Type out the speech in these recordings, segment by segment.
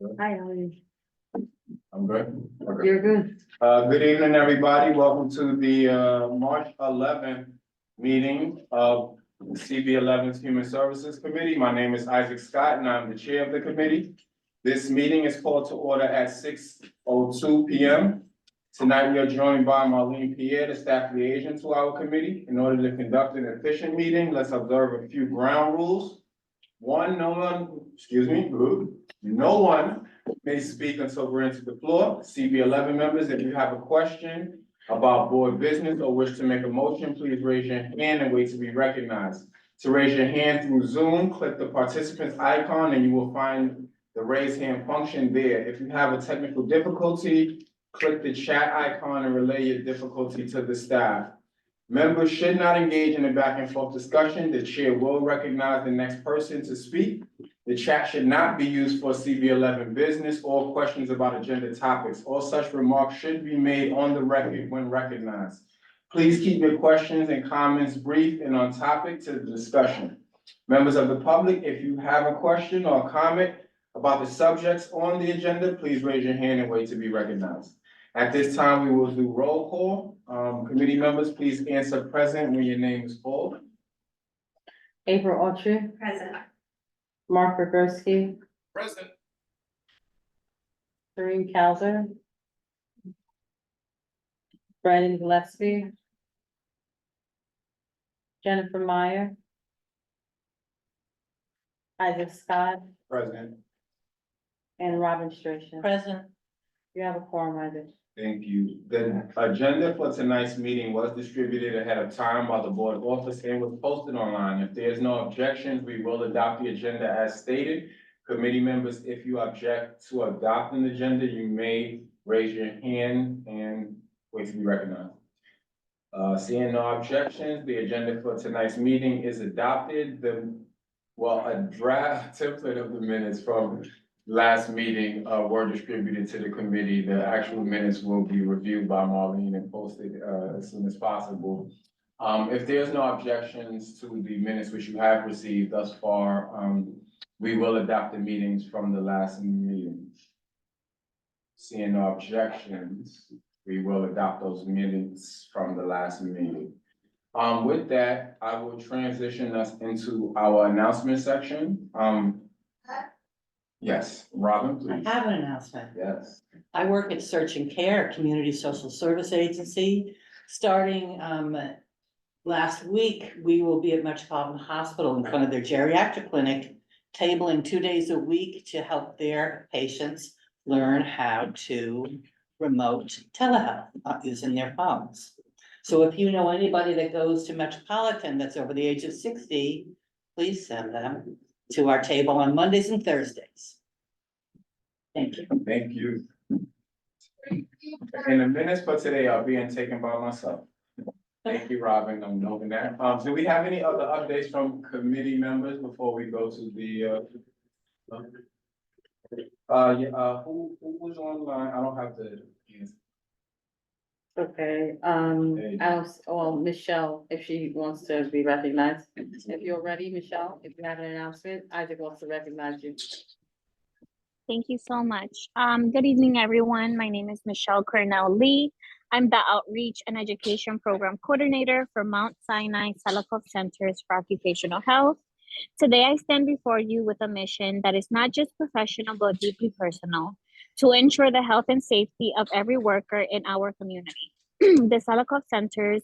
Hi, how are you? I'm good. Okay. You're good. Good evening, everybody. Welcome to the March 11th meeting of the CB11's Human Services Committee. My name is Isaac Scott, and I'm the chair of the committee. This meeting is called to order at 6:02 p.m. Tonight, we are joined by Marlene Pierre, the staff liaison to our committee. In order to conduct an efficient meeting, let's observe a few ground rules. One, no one may speak until granted the floor. CB11 members, if you have a question about board business or wish to make a motion, please raise your hand and wait to be recognized. To raise your hand through Zoom, click the participants icon and you will find the raise hand function there. If you have a technical difficulty, click the chat icon and relay your difficulty to the staff. Members should not engage in a back and forth discussion. The chair will recognize the next person to speak. The chat should not be used for CB11 business or questions about agenda topics. All such remarks should be made on the record when recognized. Please keep your questions and comments brief and on topic to the discussion. Members of the public, if you have a question or comment about the subjects on the agenda, please raise your hand and wait to be recognized. At this time, we will do roll call. Committee members, please answer present when your name is called. April Autry. Present. Mark Roberski. Present. Kareem Kauser. Brandon Gillespie. Jennifer Meyer. Isaac Scott Present. and Robin Strachan. Present. You have a quorum, Isaac. Thank you. The agenda for tonight's meeting was distributed ahead of time by the board office and was posted online. If there's no objections, we will adopt the agenda as stated. Committee members, if you object to adopting the agenda, you may raise your hand and wait to be recognized. Seeing no objections, the agenda for tonight's meeting is adopted. A draft template of the minutes from last meeting were distributed to the committee. The actual minutes will be reviewed by Marlene and posted as soon as possible. If there's no objections to the minutes which you have received thus far, we will adopt the meetings from the last meeting. Seeing no objections, we will adopt those minutes from the last meeting. With that, I will transition us into our announcement section. Yes, Robin, please. I have an announcement. Yes. I work at Search and Care, a community social service agency. Starting last week, we will be at Metropolitan Hospital in front of their geriatric clinic, tabling 2 days a week to help their patients learn how to remote telehealth using their phones. So if you know anybody that goes to Metropolitan that's over the age of 60, please send them to our table on Mondays and Thursdays. Thank you. Thank you. And the minutes for today are being taken by myself. Thank you, Robin. I'm noting that. Do we have any other updates from committee members before we go to the who was online? I don't have the. Okay, Michelle, if she wants to be recognized. If you're ready, Michelle, if you have an announcement, Isaac wants to recognize you. Thank you so much. Good evening, everyone. My name is Michelle Cornell Lee. I'm the Outreach and Education Program Coordinator for Mount Sinai Salakoff Centers for Occupational Health. Today, I stand before you with a mission that is not just professional, but deeply personal, to ensure the health and safety of every worker in our community. The Salakoff Centers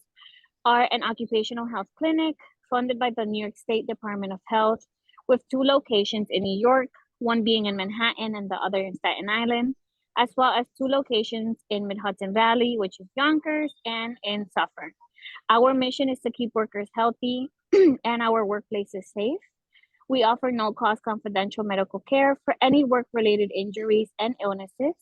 are an occupational health clinic funded by the New York State Department of Health, with 2 locations in New York, one being in Manhattan and the other in Staten Island, as well as 2 locations in Mid-Hudson Valley, which is Yonkers, and in Suffolk. Our mission is to keep workers healthy and our workplaces safe. We offer no-cost confidential medical care for any work-related injuries and illnesses.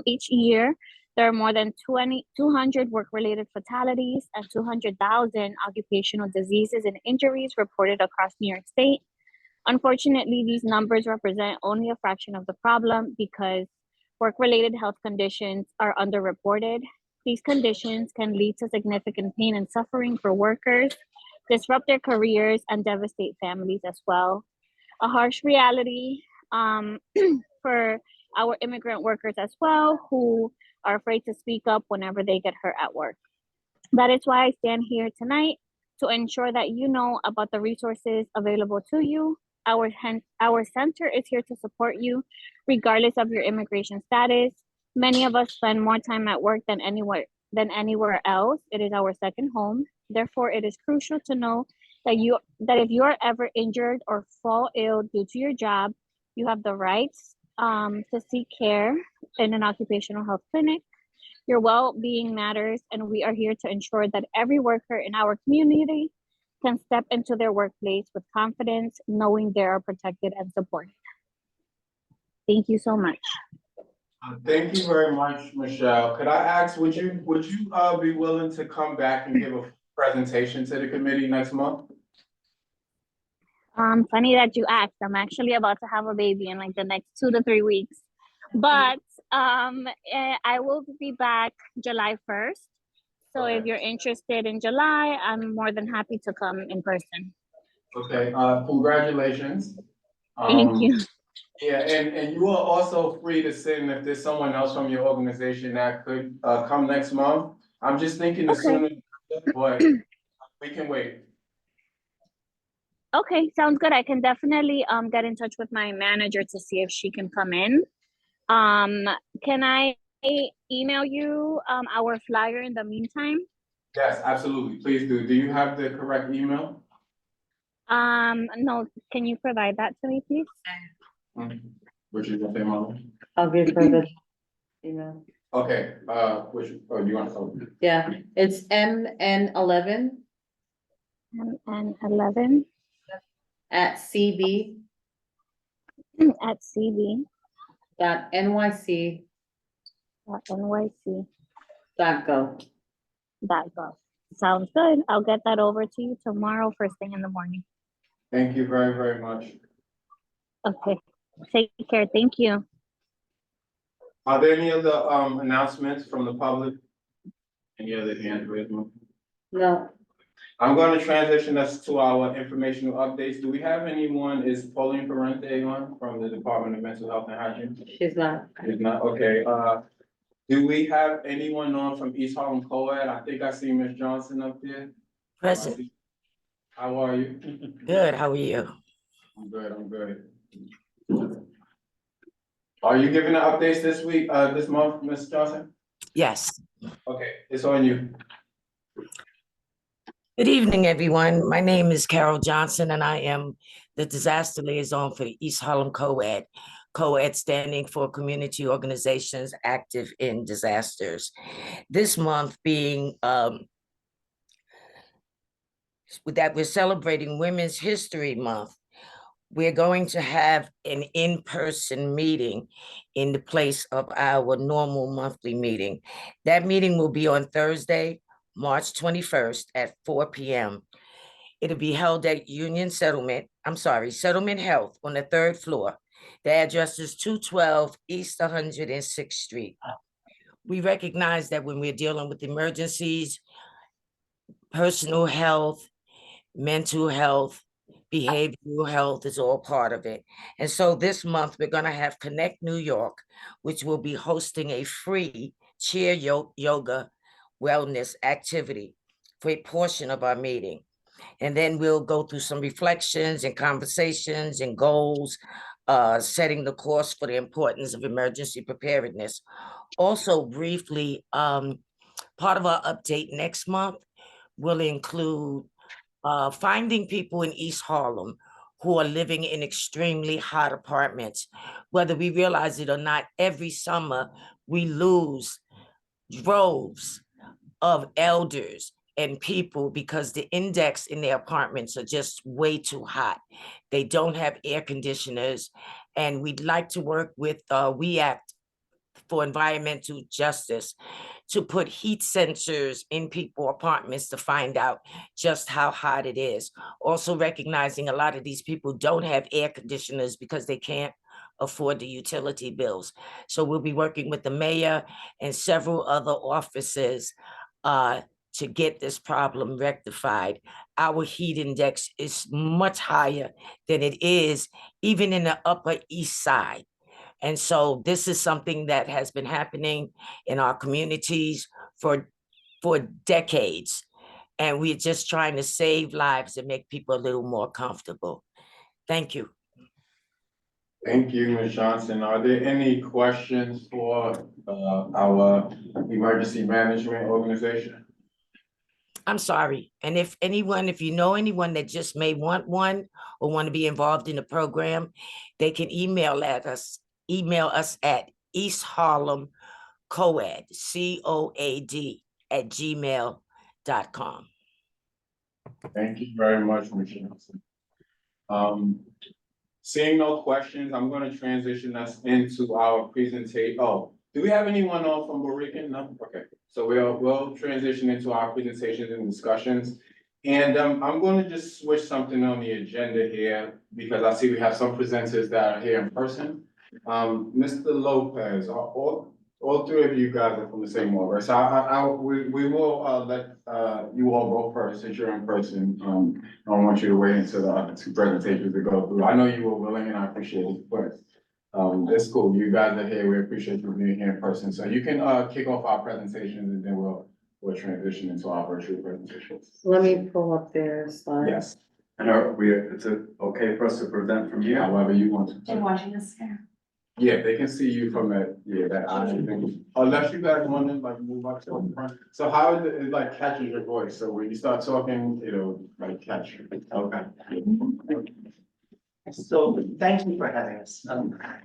Each year, there are more than 200 work-related fatalities and 200,000 occupational diseases and injuries reported across New York State. Unfortunately, these numbers represent only a fraction of the problem because work-related health conditions are underreported. These conditions can lead to significant pain and suffering for workers, disrupt their careers, and devastate families as well. A harsh reality for our immigrant workers as well, who are afraid to speak up whenever they get hurt at work. That is why I stand here tonight, to ensure that you know about the resources available to you. Our center is here to support you regardless of your immigration status. Many of us spend more time at work than anywhere else. It is our second home. Therefore, it is crucial to know that if you are ever injured or fall ill due to your job, you have the rights to seek care in an occupational health clinic. Your well-being matters, and we are here to ensure that every worker in our community can step into their workplace with confidence, knowing they are protected and supported. Thank you so much. Thank you very much, Michelle. Could I ask, would you be willing to come back and give a presentation to the committee next month? Funny that you asked. I'm actually about to have a baby in like the next 2 to 3 weeks, but I will be back July 1st. So if Okay. you're interested in July, I'm more than happy to come in person. Okay, congratulations. Thank you. Yeah, and you are also free to send if there's someone else from your organization that could come next month. I'm just thinking the Okay. sooner, but we can wait. Okay, sounds good. I can definitely get in touch with my manager to see if she can come in. Can I email you our flyer in the meantime? Yes, absolutely. Please do. Do you have the correct email? No, can you provide that to me, please? Which is your email? I'll give her the email. Okay, which, do you want to? Yeah, it's MN11 And 11 at CB at cb.nyc. .NYC.gov. .gov. Sounds good. I'll get that over to you tomorrow, first thing in the morning. Thank you very, very much. Okay. Take care. Thank you. Are there any other announcements from the public? Any other hands raised? No, I'm going to transition us to our informational updates. Do we have anyone, is Pauline Ferrante on from the Department of Mental Health and Hygiene? she's not. If not, okay, do we have anyone on from East Harlem Co-ed? I think I see Ms. Johnson up there. Present. How are you? Good. How are you? I'm good, I'm good. Are you giving the updates this week, this month, Ms. Johnson? Yes. Okay, it's on you. Good evening, everyone. My name is Carol Johnson, and I am the disaster liaison for the East Harlem Co-ed. Co-ed standing for Community Organizations Active in Disasters. This month being that we're celebrating Women's History Month, we're going to have an in-person meeting in the place of our normal monthly meeting. That meeting will be on Thursday, March 21st at 4 p.m. It'll be held at Settlement Health on the 3rd floor. The address is 212 East 106th Street. We recognize that when we're dealing with emergencies, personal health, mental health, behavioral health is all part of it. And so this month we're going to have Connect New York, which will be hosting a free chair yoga wellness activity for a portion of our meeting. And then we'll go through some reflections and conversations and goals, setting the course for the importance of emergency preparedness. Also briefly, part of our update next month will include finding people in East Harlem who are living in extremely hot apartments. Whether we realize it or not, every summer we lose droves of elders and people because the index in their apartments are just way too hot. They don't have air conditioners, and we'd like to work with We Act for Environmental Justice to put heat sensors in people's apartments to find out just how hot it is. Also recognizing a lot of these people don't have air conditioners because they can't afford the utility bills. So we'll be working with the mayor and several other offices to get this problem rectified. Our heat index is much higher than it is even in the Upper East Side. And so this is something that has been happening in our communities for decades. And we're just trying to save lives and make people a little more comfortable. Thank you. Thank you, Ms. Johnson. Are there any questions for our emergency management organization? I'm sorry. And if you know anyone that just may want one or want to be involved in the program, they can email us at East Harlem Coed, COAD @gmail.com. Thank you very much, Ms. Johnson. Seeing no questions, I'm gonna transition us into our presentation. Oh, do we have anyone on from Borican? No? Okay, so we'll transition into our presentations and discussions. And I'm gonna just switch something on the agenda here because I see we have some presenters that are here in person. Mr. Lopez, all three of you guys are from the same org, right? So we will let you all go first since you're in person. I don't want you to wait until the other two presentations to go through. I know you were willing and I appreciate it, but it's cool. You guys are here. We appreciate you being here in person. So you can kick off our presentations and then we'll transition into our virtual presentations. Let me pull up their slides. Yes, And is it okay for us to present from here? however you want to. And watching this here. Yeah, they can see you from that, that eye thing. Unless you guys want to like move up to the front. So how is it like catches your voice? So when you start talking, it'll like catch you. Okay. So thank you for having us.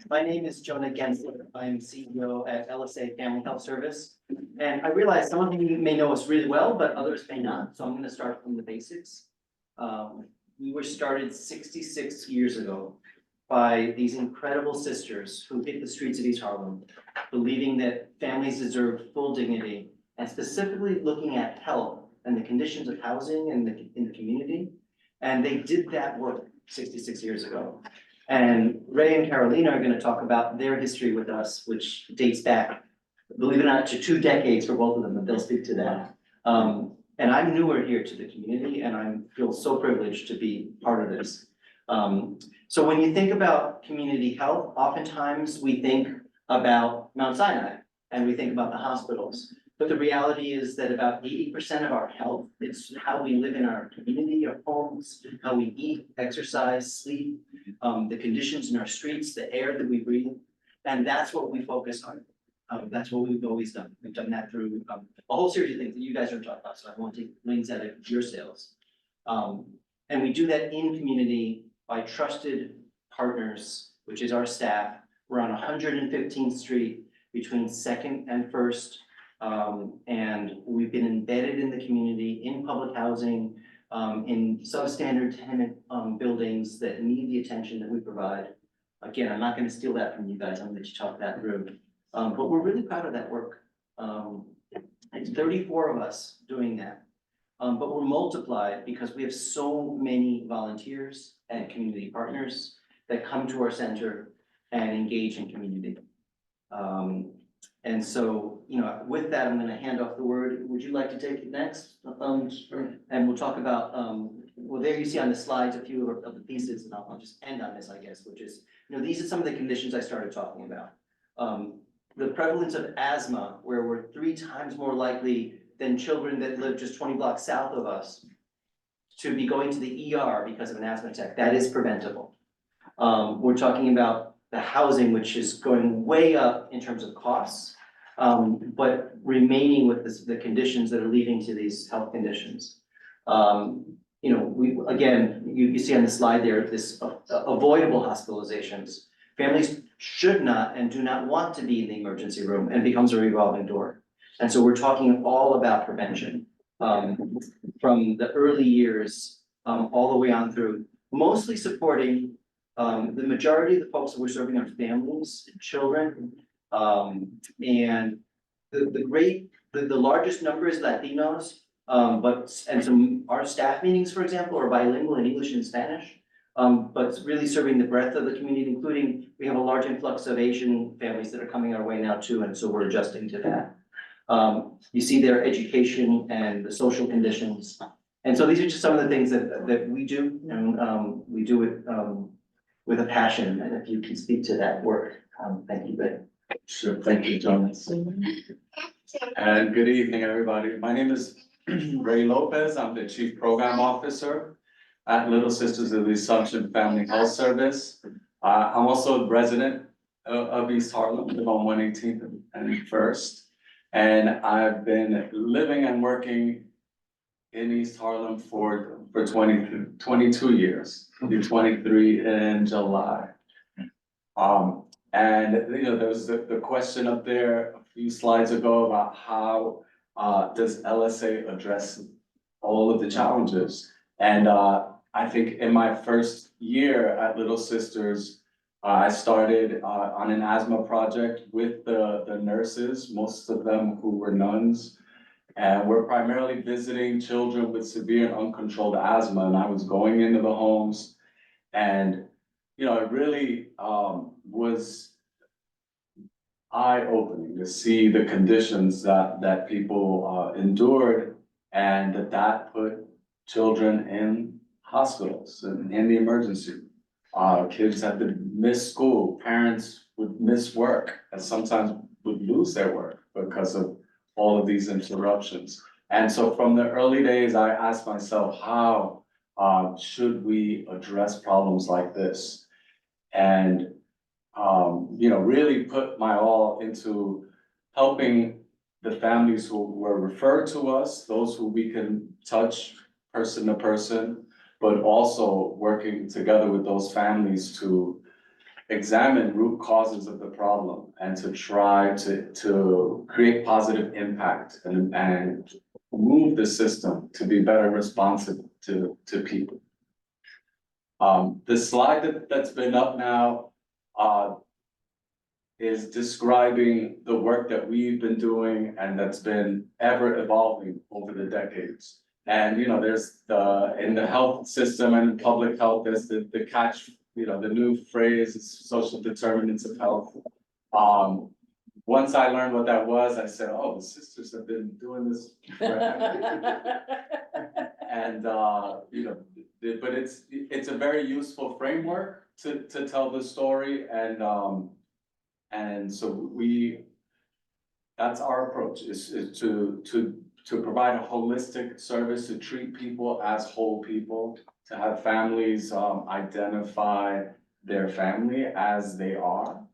My name is Jonah Gensler. I'm CEO at LSA Family Health Service. And I realize some of you may know us really well, but others may not. So I'm going to start from the basics. We were started 66 years ago by these incredible sisters who hit the streets of East Harlem, believing that families deserve full dignity, and specifically looking at health and the conditions of housing in the community. And they did that work 66 years ago. And Ray and Carolina are going to talk about their history with us, which dates back, believe it or not, to 2 decades for both of them, and they'll speak to that. And I'm newer here to the community, and I feel so privileged to be part of this. So when you think about community health, oftentimes we think about Mount Sinai and we think about the hospitals. But the reality is that about 80% of our health is how we live in our community, our homes, how we eat, exercise, sleep, the conditions in our streets, the air that we breathe. And that's what we focus on. That's what we've always done. We've done that through a whole series of things that you guys are talking about, so I won't take wings out of your sails. And we do that in community by trusted partners, which is our staff. We're on 115th Street between 2nd and 1st. And we've been embedded in the community, in public housing, in substandard tenant buildings that need the attention that we provide. Again, I'm not going to steal that from you guys. I'm going to let you talk that through. But we're really proud of that work. It's 34 of us doing that. But we're multiplied because we have so many volunteers and community partners that come to our center and engage in community. And so, with that, I'm going to hand off the word. Would you like to take it next? And we'll talk about, well, there you see on the slides a few of the pieces, and I'll just end on this, I guess, which is, these are some of the conditions I started talking about. The prevalence of asthma, where we're 3 times more likely than children that live just 20 blocks south of us to be going to the ER because of an asthma attack. That is preventable. We're talking about the housing, which is going way up in terms of costs, but remaining with the conditions that are leading to these health conditions. You see on the slide there, this avoidable hospitalizations. Families should not and do not want to be in the emergency room, and becomes a revolving door. And so we're talking all about prevention, from the early years, all the way on through, mostly supporting the majority of the folks that we're serving are families, children, and the largest number is Latinos, and some our staff meetings, for example, are bilingual in English and Spanish, but it's really serving the breadth of the community, including we have a large influx of Asian families that are coming our way now too, and so we're adjusting to that. You see their education and the social conditions, and so these are just some of the things that we do, and we do it with a passion, and if you can speak to that work. Thank you, Ray. Sure, thank you, Jonas. And good evening, everybody. My name is Ray Lopez. I'm the Chief Program Officer at Little Sisters of the Assumption Family Health Service. I'm also a resident of East Harlem, live on 118th and First. And I've been living and working in East Harlem for 22 years. I'll be 23 in July. And there was the question up there a few slides ago about how does LSA address all of the challenges? And I think in my first year at Little Sisters, I started on an asthma project with the nurses, most of them who were nuns. And we're primarily visiting children with severe and uncontrolled asthma. And I was going into the homes and, it really was eye-opening to see the conditions that people endured and that put children in hospitals and in the emergency. Kids had to miss school, parents would miss work and sometimes would lose their work because of all of these interruptions. And so from the early days, I asked myself, how should we address problems like this? And, really put my all into helping the families who were referred to us, those who we can touch person to person, but also working together with those families to examine root causes of the problem and to try to create positive impact and move the system to be better responsive to people. The slide that's been up now is describing the work that we've been doing and that's been ever evolving over the decades. And there's in the health system and public health, there's the catch, the new phrase is social determinants of health. Once I learned what that was, I said, oh, the sisters have been doing this forever. And but it's a very useful framework to tell the story, and so that's our approach is to provide a holistic service, to treat people as whole people, to have families identify their family as they are,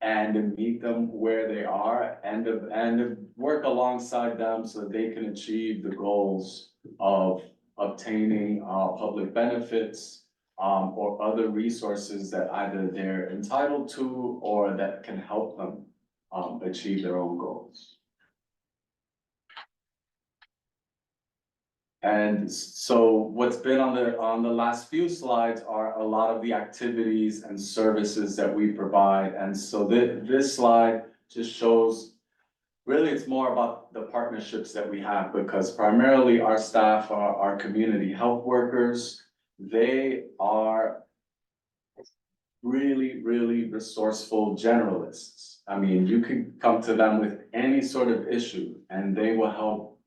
and to meet them where they are, and to work alongside them so they can achieve the goals of obtaining public benefits or other resources that either they're entitled to or that can help them achieve their own goals. And so what's been on the last few slides are a lot of the activities and services that we provide. And so this slide just shows, really it's more about the partnerships that we have, because primarily our staff are our community health workers. They are really, really resourceful generalists. I mean, you can come to them with any sort of issue and they will help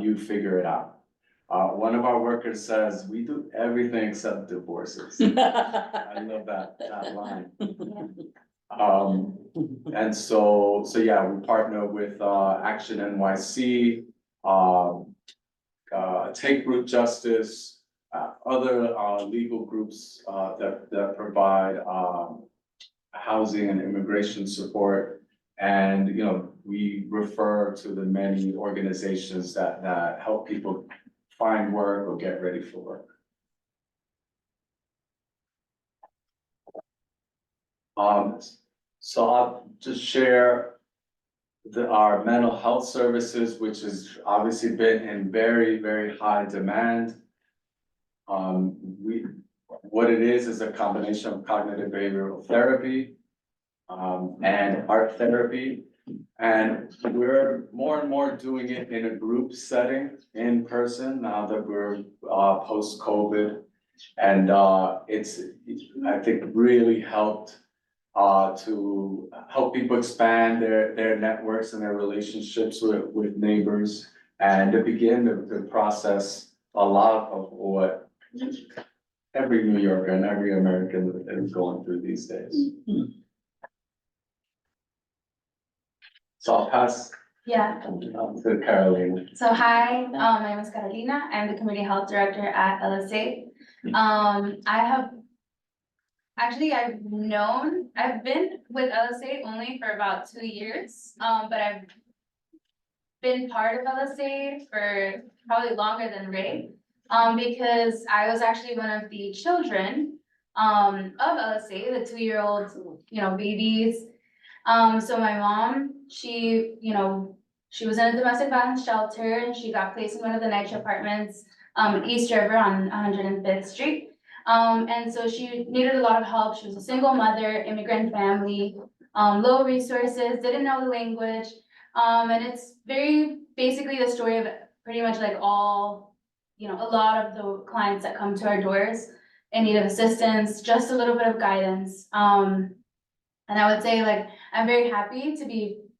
you figure it out. One of our workers says, we do everything except divorces. I love that line. And so yeah, we partner with Action NYC, Take Root Justice, other legal groups that provide housing and immigration support. And we refer to the many organizations that help people find work or get ready for work. So I'll just share our mental health services, which has obviously been in very, very high demand. What it is a combination of cognitive behavioral therapy and art therapy. And we're more and more doing it in a group setting, in person, now that we're post-COVID. And it's, I think, really helped to help people expand their networks and their relationships with neighbors, and to begin to process a lot of what every New Yorker and every American is going through these days. So I'll pass Yeah, to Carolina. so hi, my name is Carolina. I'm the Community Health Director at LSA. I have, actually, I've been with LSA only for about 2 years, but I've been part of LSA for probably longer than Ray. Because I was actually one of the children, of LSA, the 2-year-old, babies. So my mom, she was in a domestic violence shelter and she got placed in one of the NYCHA apartments, in East River on 105th Street. And so she needed a lot of help. She was a single mother, immigrant family, low resources, didn't know the language. And it's very basically the story of pretty much like a lot of the clients that come to our doors in need of assistance, just a little bit of guidance. And I would say like, I'm very happy to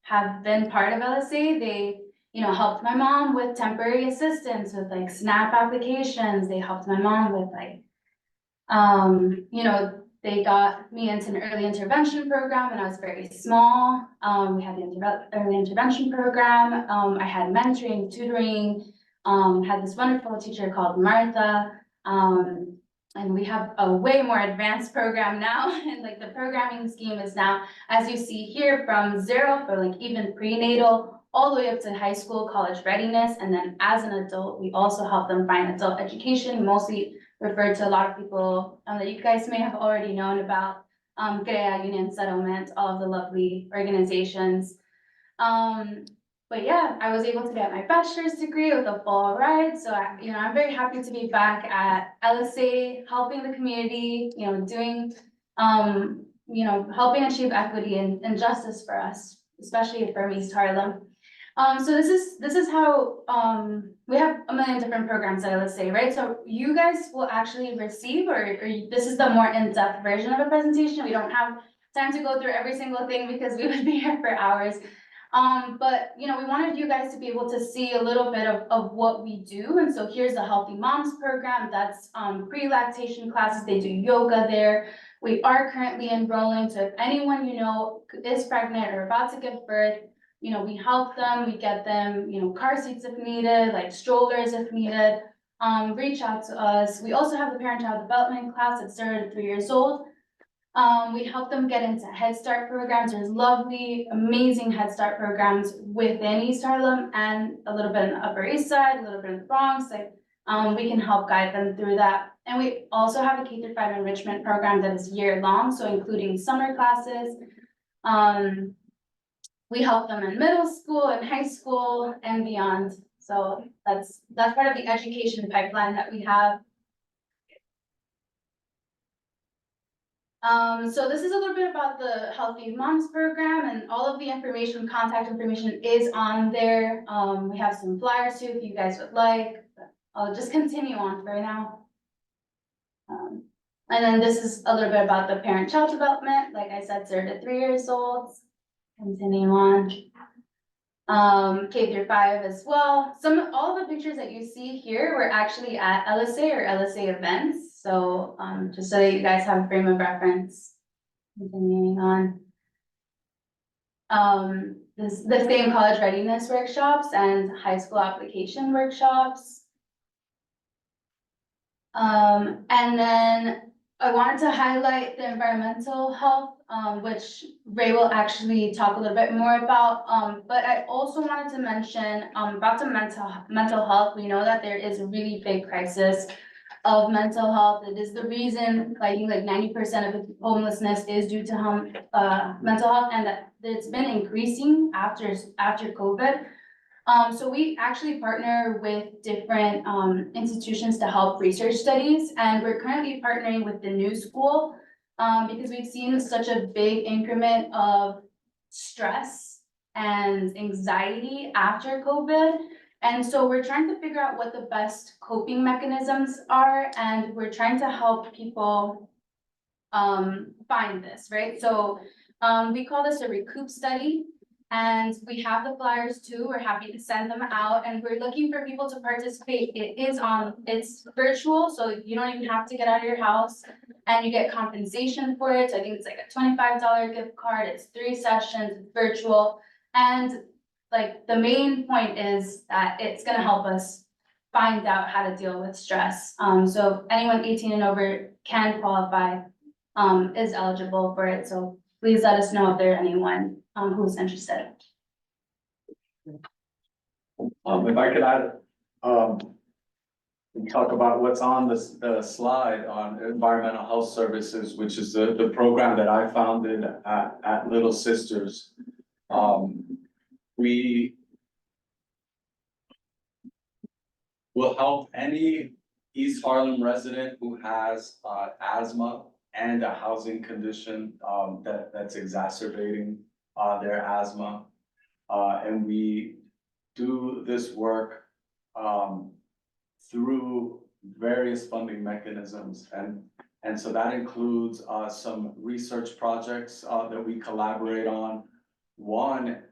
have been part of LSA. They, helped my mom with temporary assistance with like SNAP applications. They helped my mom with like, they got me into an early intervention program when I was very small. We had the early intervention program. I had mentoring, tutoring, had this wonderful teacher called Martha. And we have a way more advanced program now. And like the programming scheme is now, as you see here, from 0 for like even prenatal, all the way up to high school, college readiness. And then as an adult, we also help them find adult education, mostly referred to a lot of people that you guys may have already known about, GREA, Union Settlement, all of the lovely organizations. But yeah, I was able to get my bachelor's degree with a full ride. So I'm very happy to be back at LSA, helping the community, doing, helping achieve equity and justice for us, especially for East Harlem. So this is how, we have a million different programs at LSA, right? So you guys will actually receive, or this is the more in-depth version of a presentation. We don't have time to go through every single thing because we would be here for hours. But we wanted you guys to be able to see a little bit of what we do. And so here's the Healthy Moms program. That's pre-lactation classes. They do yoga there. We are currently enrolling. So if anyone is pregnant or about to give birth, we help them, we get them, car seats if needed, like strollers if needed. Reach out to us. We also have the parent-child development class at 0 to 3 years old. We help them get into Head Start programs. There's lovely, amazing Head Start programs within East Harlem and a little bit in the Upper East Side, a little bit in the Bronx. Like, we can help guide them through that. And we also have a K-5 enrichment program that is year-long, so including summer classes. We help them in middle school and high school and beyond. So that's part of the education pipeline that we have. So this is a little bit about the Healthy Moms program, and all of the information, contact information is on there. We have some flyers too if you guys would like, but I'll just continue on for now. And then this is a little bit about the parent-child development, like I said, 0 to 3 years old. Continue on. K through 5 as well. All the pictures that you see here were actually at LSA or LSA events. So just so that you guys have a frame of reference. Continuing on. The same college readiness workshops and high school application workshops. And then I wanted to highlight the environmental health, which Ray will actually talk a little bit more about. But I also wanted to mention about the mental health. We know that there is a really big crisis of mental health. It is the reason, I think like 90% of homelessness is due to mental health, and that it's been increasing after COVID. So we actually partner with different institutions to help research studies, and we're currently partnering with the New School because we've seen such a big increment of stress and anxiety after COVID. And so we're trying to figure out what the best coping mechanisms are, and we're trying to help people find this, right? So we call this a recoup study. And we have the flyers too. We're happy to send them out, and we're looking for people to participate. It's virtual, so you don't even have to get out of your house, and you get compensation for it. So I think it's like a $25 gift card. It's 3 sessions, it's virtual. And like, the main point is that it's gonna help us find out how to deal with stress. So anyone 18 and over can qualify, is eligible for it, so please let us know if there's anyone, who's interested. If I could add, we talk about what's on the slide on environmental health services, which is the program that I founded at Little Sisters. We will help any East Harlem resident who has asthma and a housing condition that's exacerbating their asthma. And we do this work through various funding mechanisms. And so that includes some research projects that we collaborate on. One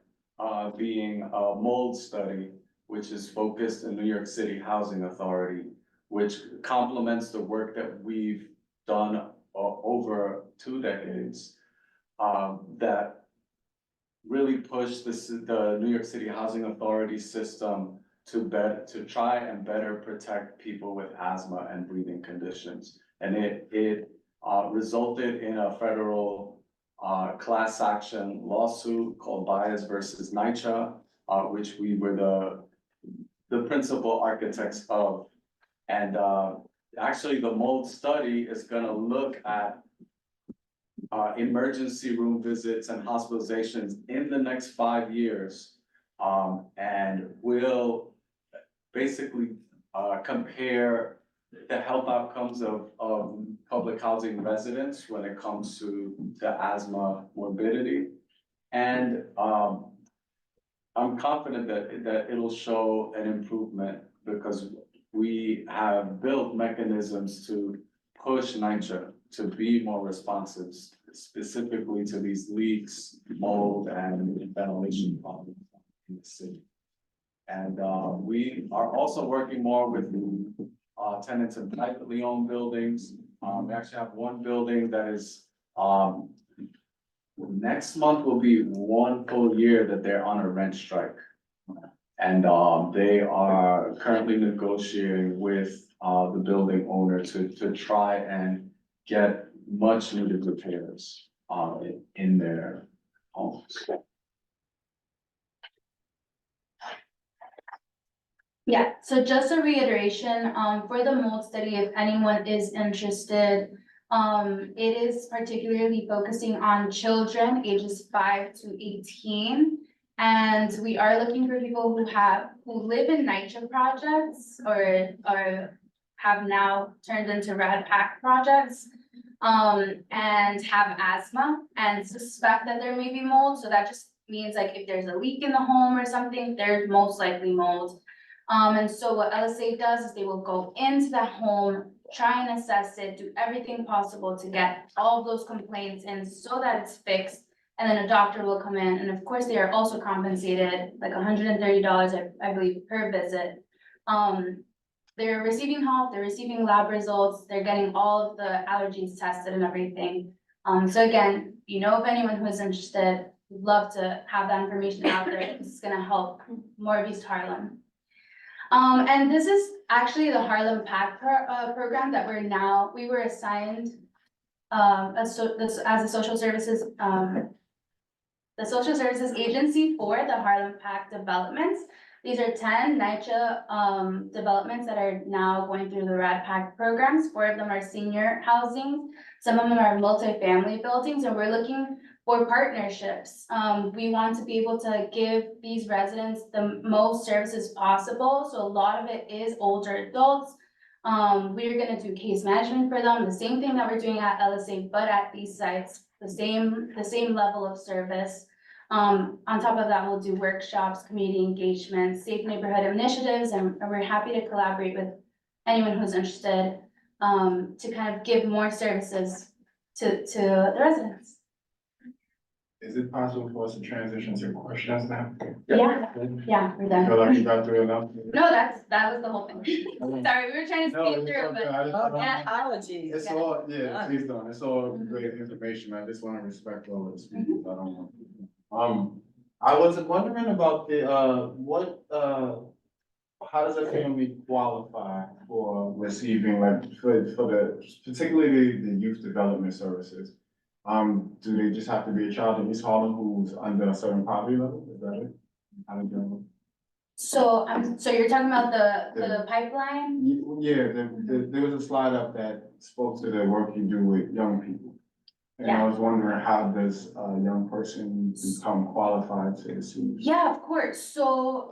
being a mold study, which is focused in New York City Housing Authority, which complements the work that we've done over 2 decades that really push the New York City Housing Authority system to try and better protect people with asthma and breathing conditions. And it resulted in a federal class action lawsuit called Bias versus NYCHA, which we were the principal architects of. And actually the mold study is gonna look at emergency room visits and hospitalizations in the next 5 years. And will basically compare the health outcomes of public housing residents when it comes to asthma morbidity. And I'm confident that it'll show an improvement because we have built mechanisms to push NYCHA to be more responsive, specifically to these leaks, mold, and ventilation problems in the city. And we are also working more with tenants in privately owned buildings. We actually have one building that is, next month will be 1 full year that they're on a rent strike. And they are currently negotiating with the building owner to try and get much needed repairs in their homes. Yeah, so just a reiteration, for the mold study, if anyone is interested, it is particularly focusing on children ages 5 to 18. And we are looking for people who live in NYCHA projects or have now turned into Red Pack projects, and have asthma and suspect that there may be mold. So that just means like if there's a leak in the home or something, there's most likely mold. And so what LSA does is they will go into the home, try and assess it, do everything possible to get all of those complaints in so that it's fixed. And then a doctor will come in, and of course, they are also compensated like $130, I believe, per visit. They're receiving help, they're receiving lab results, they're getting all of the allergies tested and everything. So again, you know of anyone who is interested, we'd love to have that information out there. This is gonna help more of East Harlem. And this is actually the Harlem Pact program that we were assigned as a social services the social services agency for the Harlem Pact developments. These are 10 NYCHA developments that are now going through the Rad Pact programs. 4 of them are senior housing, some of them are multifamily buildings, and we're looking for partnerships. We want to be able to give these residents the most services possible. So a lot of it is older adults. We're gonna do case management for them, the same thing that we're doing at LSA, but at these sites, the same level of service. On top of that, we'll do workshops, community engagement, safe neighborhood initiatives, and we're happy to collaborate with anyone who's interested to kind of give more services to the residents. Is it possible for us to transition to questions now? Yeah, we're done. Feel like you got through enough? No, that was the whole thing. Sorry, we were trying to No, speed it's through, okay. but I just- I don't- yeah. Apologies. It's all, yeah, please don't, it's all great information, I just wanna respect all of the speakers, I don't want. I was wondering about the, how does a family qualify for receiving, like, for the, particularly the youth development services? Do they just have to be a child in East Harlem who's under a certain poverty level? Is that it? I don't know. So, so you're talking about the pipeline? Yeah, there was a slide up that spoke to the work you do with young people. And I Yeah. was wondering, how does a young person become qualified to receive? Yeah, of course. So,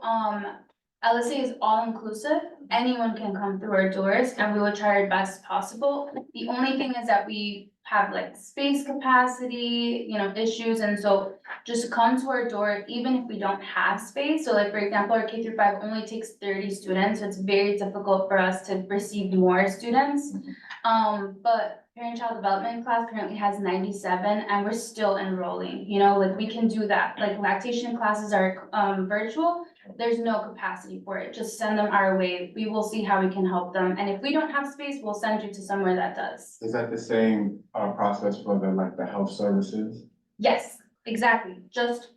LSA is all inclusive. Anyone can come through our doors and we will try our best as possible. The only thing is that we have like space capacity, issues. And so just come to our door, even if we don't have space. So like, for example, our K-5 only takes 30 students. So it's very difficult for us to receive more students. But parent-child development class currently has 97 and we're still enrolling, like we can do that. Like lactation classes are virtual, there's no capacity for it. Just send them our way. We will see how we can help them. And if we don't have space, we'll send you to somewhere that does. Is that the same process for the health services? Yes, exactly. Just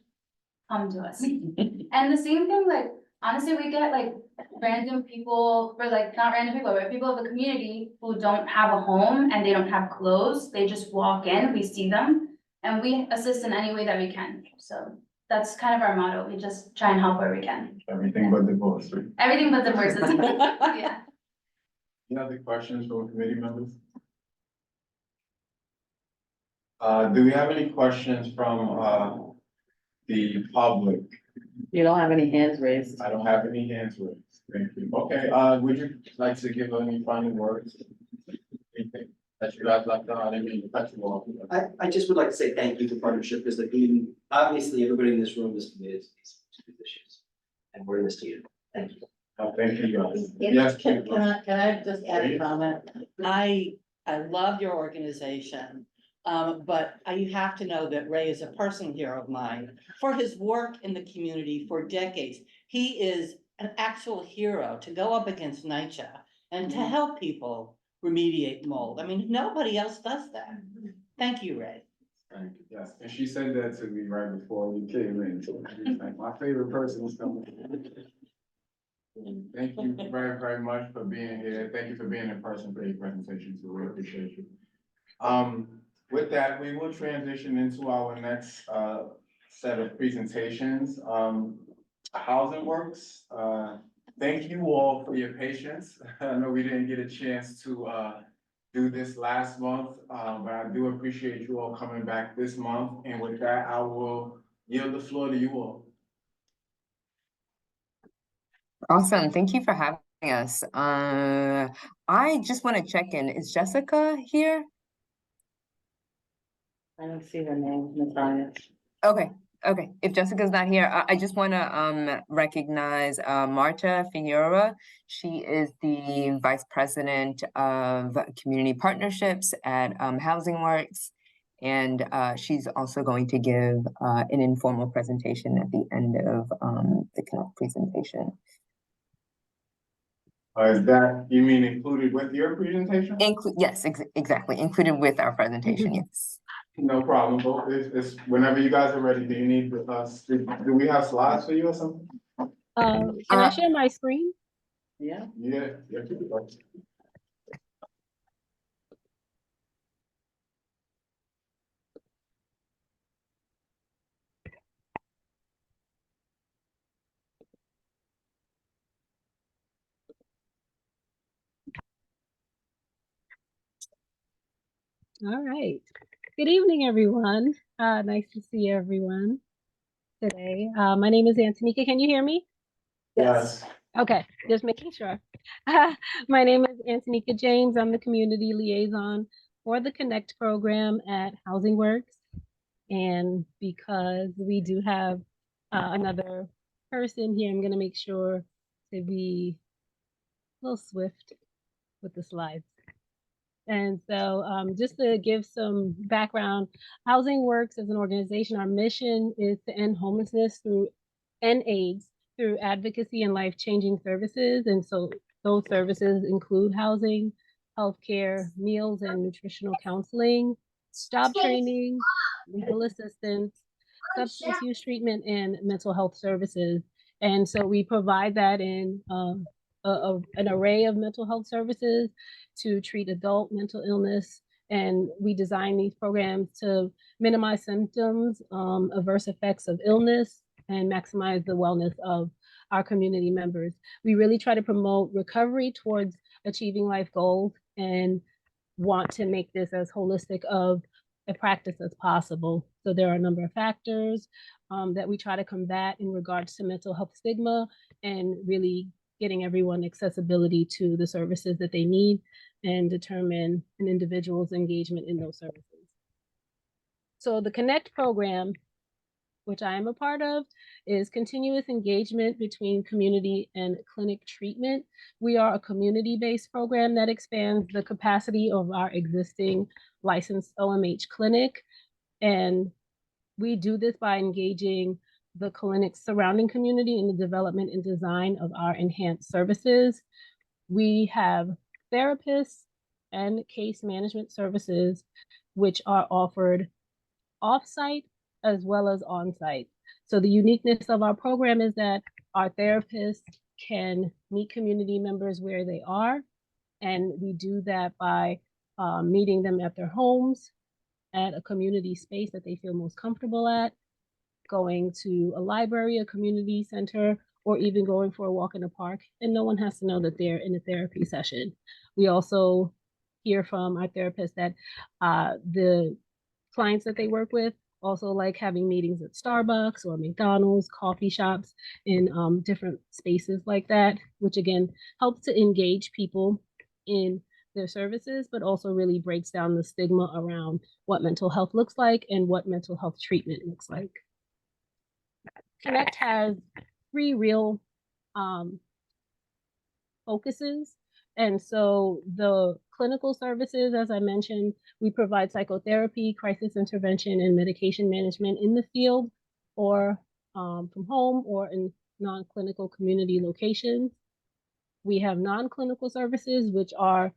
come to us. And the same thing, like, honestly, we get like random people, or like not random people, but people of the community who don't have a home and they don't have clothes. They just walk in, we see them, and we assist in any way that we can. So that's kind of our motto. We just try and help where we can. Everything but divorce. Everything but divorces. Yeah. Any other questions from committee members? Do we have any questions from the public? You don't have any hands raised. I don't have any hands raised. Thank you. Okay, would you like to give any final words? Anything that you guys left out? I didn't mean to cut you off. I just would like to say thank you for partnership, because the community, obviously, everybody in this room is committed to these issues. And we're in this together. Thank you. Thank you guys. Yes, Can I just add a comment? I love your organization. But you have to know that Ray is a personal hero of mine for his work in the community for decades. He is an actual hero to go up against NYCHA and to help people remediate mold. I mean, nobody else does that. Thank you, Ray. Thank you. Yes, and she said that to me right before you came in. So she's like, my favorite person is coming. Thank you very, very much for being here. Thank you for being in person for your presentation too. We appreciate you. With that, we will transition into our next set of presentations. Housing Works. Thank you all for your patience. I know we didn't get a chance to do this last month, but I do appreciate you all coming back this month. And with that, I will yield the floor to you all. Awesome. Thank you for having us. I just want to check in. Is Jessica here? I don't see her name, Natalia. Okay. Okay. If Jessica's not here, I just want to recognize Marta Figueroa. She is the Vice President of Community Partnerships at Housing Works. And she's also going to give an informal presentation at the end of the Connect presentation. Is that, you mean included with your presentation? Yes, exactly. Included with our presentation, yes. No problem, but it's whenever you guys are ready. Do you need us? Do we have slides for you or something? Can I share my screen? Yeah. Yeah. All right. Good evening, everyone. Nice to see everyone today. My name is Antonika. Can you hear me? Yes. Okay, just making sure. My name is Antonika James. I'm the community liaison for the Connect program at Housing Works. And because we do have another person here, I'm going to make sure to be a little swift with the slides. And so just to give some background, Housing Works as an organization, our mission is to end homelessness and AIDS through advocacy and life-changing services. And so those services include housing, healthcare, meals and nutritional counseling, job training, legal assistance, substance use treatment and mental health services. And so we provide that in an array of mental health services to treat adult mental illness. And we design these programs to minimize symptoms, adverse effects of illness, and maximize the wellness of our community members. We really try to promote recovery towards achieving life goals and want to make this as holistic of a practice as possible. So there are a number of factors that we try to combat in regards to mental health stigma and really getting everyone accessibility to the services that they need and determine an individual's engagement in those services. So the Connect program, which I am a part of, is continuous engagement between community and clinic treatment. We are a community-based program that expands the capacity of our existing licensed OMH clinic. And we do this by engaging the clinic's surrounding community in the development and design of our enhanced services. We have therapists and case management services, which are offered off-site as well as on-site. So the uniqueness of our program is that our therapists can meet community members where they are, and we do that by meeting them at their homes, at a community space that they feel most comfortable at, going to a library, a community center, or even going for a walk in a park, and no one has to know that they're in a therapy session. We also hear from our therapists that the clients that they work with also like having meetings at Starbucks or McDonald's, coffee shops, in different spaces like that, which again helps to engage people in their services, but also really breaks down the stigma around what mental health looks like and what mental health treatment looks like. Connect has 3 real focuses. And so the clinical services, as I mentioned, we provide psychotherapy, crisis intervention, and medication management in the field or from home or in non-clinical community locations. We have non-clinical services, which are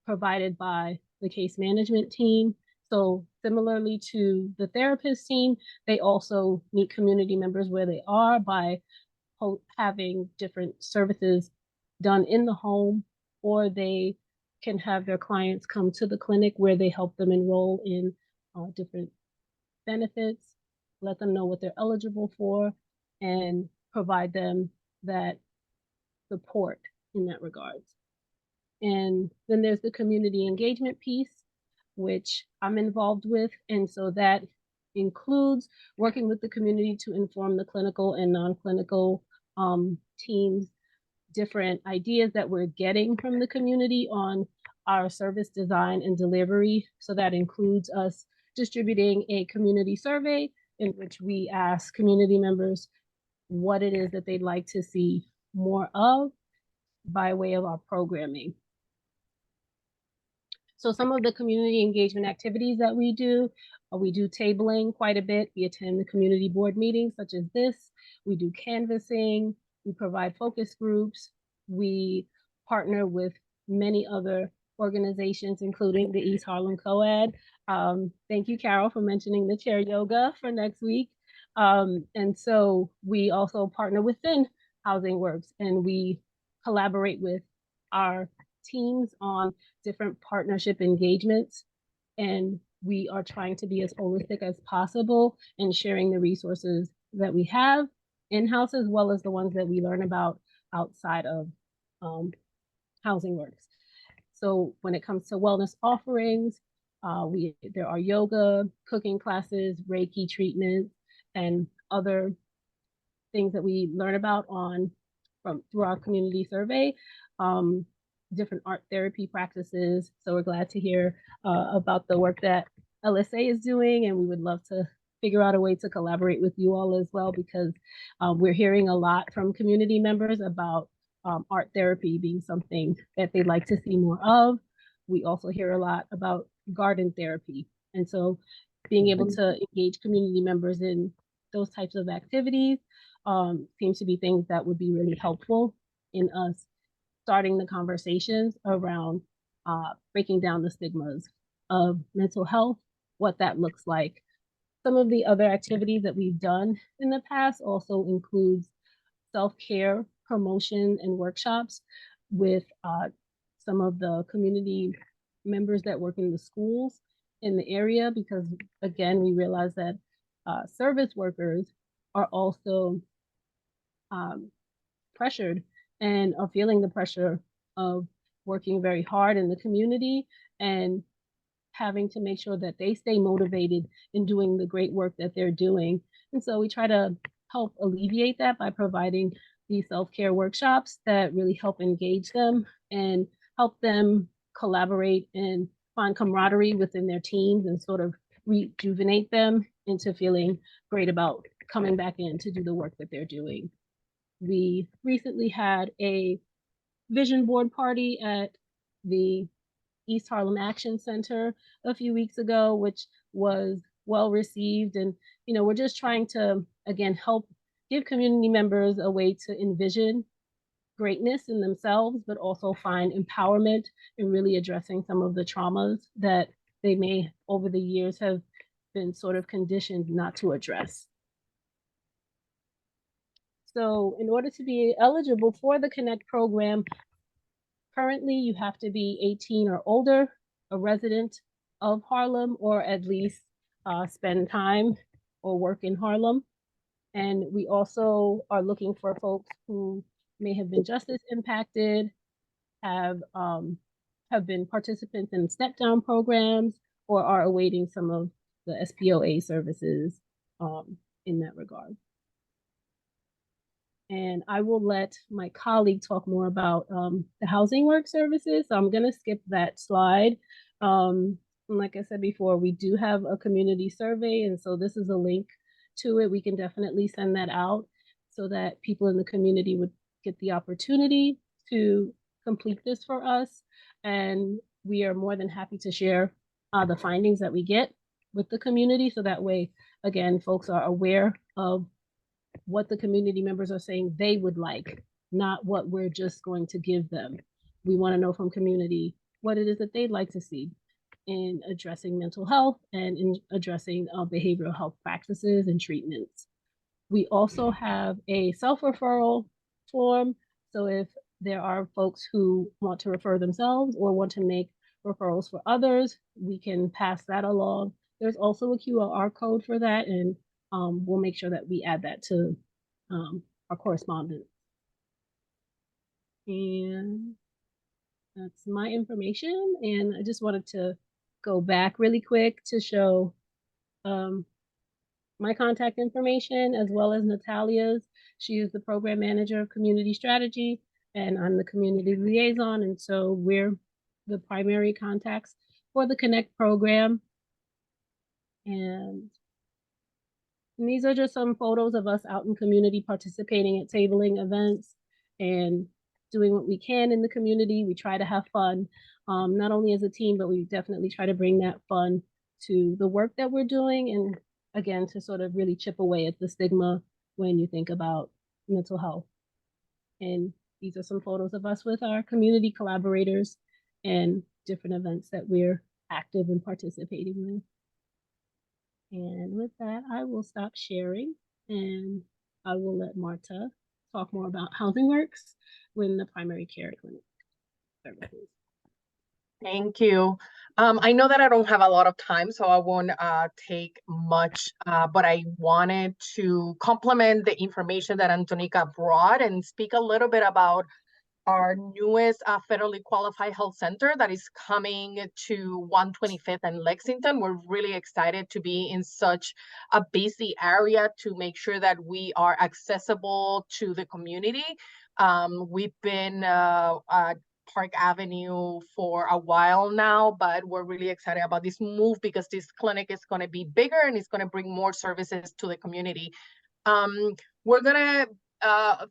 provided by the case management team. So similarly to the therapist team, they also meet community members where they are by having different services done in the home, or they can have their clients come to the clinic where they help them enroll in different benefits, let them know what they're eligible for, and provide them that support in that regards. And then there's the community engagement piece, which I'm involved with. And so that includes working with the community to inform the clinical and non-clinical teams different ideas that we're getting from the community on our service design and delivery. So that includes us distributing a community survey in which we ask community members what it is that they'd like to see more of by way of our programming. So some of the community engagement activities that we do tabling quite a bit. We attend the community board meetings such as this. We do canvassing. We provide focus groups. We partner with many other organizations, including the East Harlem Co-ed. Thank you, Carol, for mentioning the chair yoga for next week. And so we also partner within Housing Works, and we collaborate with our teams on different partnership engagements. And we are trying to be as holistic as possible in sharing the resources that we have in-house, as well as the ones that we learn about outside of Housing Works. So when it comes to wellness offerings, there are yoga, cooking classes, Reiki treatments, and other things that we learn about through our community survey, different art therapy practices. So we're glad to hear about the work that LSA is doing, and we would love to figure out a way to collaborate with you all as well, because we're hearing a lot from community members about art therapy being something that they'd like to see more of. We also hear a lot about garden therapy. And so being able to engage community members in those types of activities seems to be things that would be really helpful in us starting the conversations around breaking down the stigmas of mental health, what that looks like, Some of the other activities that we've done in the past also includes self-care promotion and workshops with some of the community members that work in the schools in the area, because again, we realize that service workers are also pressured and are feeling the pressure of working very hard in the community and having to make sure that they stay motivated in doing the great work that they're doing. And so we try to help alleviate that by providing these self-care workshops that really help engage them and help them collaborate and find camaraderie within their teams and sort of rejuvenate them into feeling great about coming back in to do the work that they're doing. We recently had a vision board party at the East Harlem Action Center a few weeks ago, which was well received. And, you know, we're just trying to, again, help give community members a way to envision greatness in themselves, but also find empowerment in really addressing some of the traumas that they may over the years have been sort of conditioned not to address. So in order to be eligible for the Connect program, currently you have to be 18 or older, a resident of Harlem, or at least spend time or work in Harlem. And we also are looking for folks who may have been justice impacted, have been participants in step down programs, or are awaiting some of the SPOA services in that regard. And I will let my colleague talk more about the housing work services. So I'm going to skip that slide. Like I said before, we do have a community survey, and so this is a link to it. We can definitely send that out so that people in the community would get the opportunity to complete this for us. And we are more than happy to share the findings that we get with the community. So that way, again, folks are aware of what the community members are saying they would like, not what we're just going to give them. We want to know from community what it is that they'd like to see in addressing mental health and in addressing behavioral health practices and treatments. We also have a self-referral form. So if there are folks who want to refer themselves or want to make referrals for others, we can pass that along. There's also a QR code for that, and we'll make sure that we add that to our correspondence. And that's my information. And I just wanted to go back really quick to show my contact information as well as Natalia's. She is the program manager of community strategy, and I'm the community liaison. And so we're the primary contacts for the Connect program. And these are just some photos of us out in community participating at tabling events and doing what we can in the community. We try to have fun, not only as a team, but we definitely try to bring that fun to the work that we're doing. And again, to sort of really chip away at the stigma when you think about mental health. And these are some photos of us with our community collaborators and different events that we're active in participating in. And with that, I will stop sharing and I will let Marta talk more about Housing Works with the primary care clinic services. Thank you. I know that I don't have a lot of time, so I won't take much, but I wanted to complement the information that Antonica brought and speak a little bit about our newest federally qualified health center that is coming to 125th and Lexington. We're really excited to be in such a busy area to make sure that we are accessible to the community. We've been at Park Avenue for a while now, but we're really excited about this move because this clinic is going to be bigger and it's going to bring more services to the community. We're gonna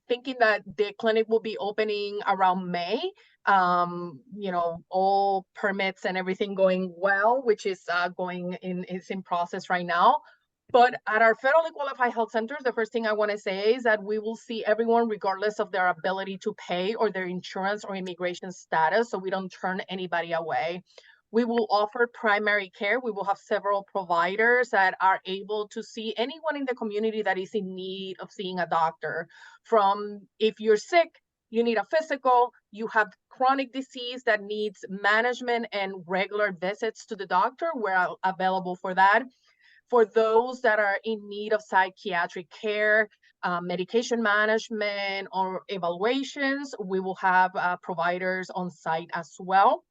thinking that the clinic will be opening around May. You know, all permits and everything going well, which is is in process right now. But at our federally qualified health centers, the first thing I want to say is that we will see everyone regardless of their ability to pay or their insurance or immigration status, so we don't turn anybody away. We will offer primary care. We will have several providers that are able to see anyone in the community that is in need of seeing a doctor. From if you're sick, you need a physical, you have chronic disease that needs management and regular visits to the doctor, we're available for that. For those that are in need of psychiatric care, medication management, or evaluations, we will have providers on site as well.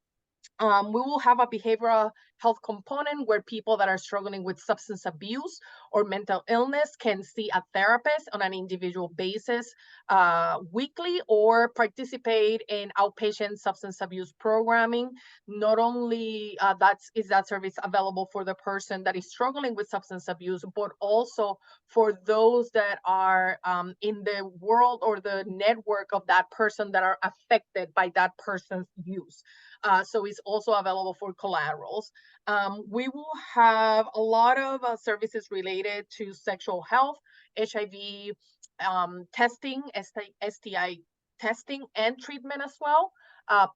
We will have a behavioral health component where people that are struggling with substance abuse or mental illness can see a therapist on an individual basis weekly, or participate in outpatient substance abuse programming. Not only is that service available for the person that is struggling with substance abuse, but also for those that are in the world or the network of that person that are affected by that person's use. So it's also available for collaterals. We will have a lot of services related to sexual health, HIV testing, STI testing and treatment as well.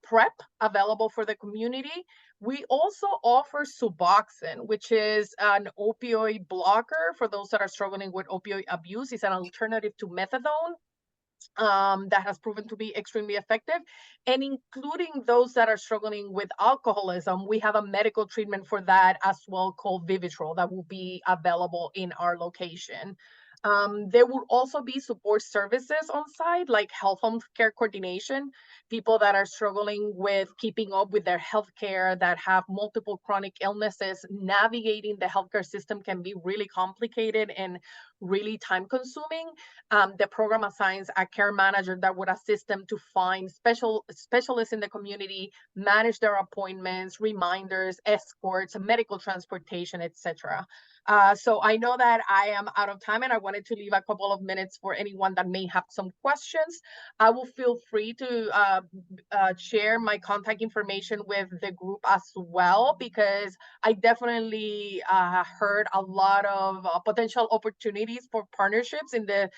PrEP available for the community. We also offer Suboxone, which is an opioid blocker for those that are struggling with opioid abuse. It's an alternative to methadone that has proven to be extremely effective. And including those that are struggling with alcoholism, we have a medical treatment for that as well called Vivitrol that will be available in our location. There will also be support services on site, like health home care coordination, people that are struggling with keeping up with their health care, that have multiple chronic illnesses. Navigating the healthcare system can be really complicated and really time consuming. The program assigns a care manager that would assist them to find specialists in the community, manage their appointments, reminders, escorts, medical transportation, etc. So I know that I am out of time, and I wanted to leave a couple of minutes for anyone that may have some questions. I will feel free to share my contact information with the group as well, because I definitely heard a lot of potential opportunities for partnerships in the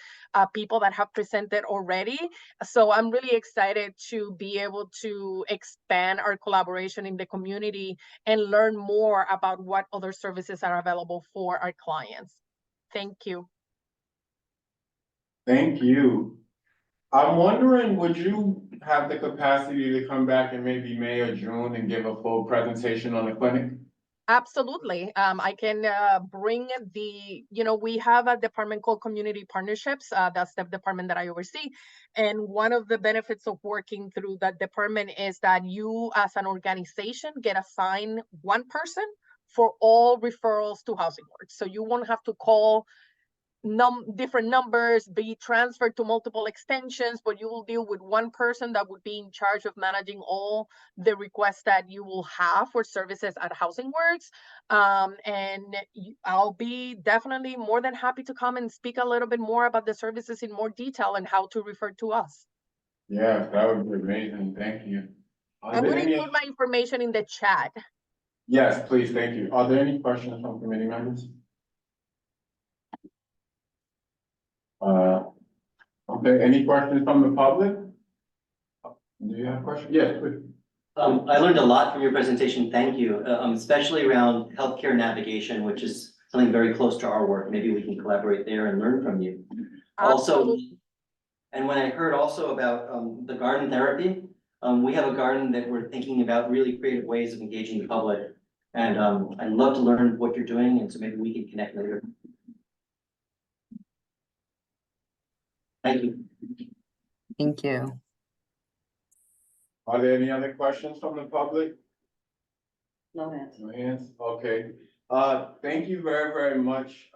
people that have presented already. So I'm really excited to be able to expand our collaboration in the community and learn more about what other services are available for our clients. Thank you. Thank you. I'm wondering, would you have the capacity to come back in maybe May or June and give a full presentation on the clinic? Absolutely. I can bring we have a department called Community Partnerships. That's the department that I oversee. And one of the benefits of working through that department is that you as an organization get assigned one person for all referrals to Housing Works. So you won't have to call different numbers, be transferred to multiple extensions, but you will deal with one person that would be in charge of managing all the requests that you will have for services at Housing Works. I'll be definitely more than happy to come and speak a little bit more about the services in more detail and how to refer to us. Yeah, that would be amazing. Thank you. I'm going to include my information in the chat. Yes, please. Thank you. Are there any questions from committee members? Okay, any questions from the public? Do you have questions? Yes, please. I learned a lot from your presentation. Thank you, especially around healthcare navigation, which is something very close to our work. Maybe we can collaborate there and learn from you. Also, and when I heard also about the garden therapy, we have a garden that we're thinking about really creative ways of engaging the public. And I'd love to learn what you're doing, and so maybe we can connect later. Thank you. Thank you. Are there any other questions from the public? No hands. No hands? Okay. Thank you very, very much,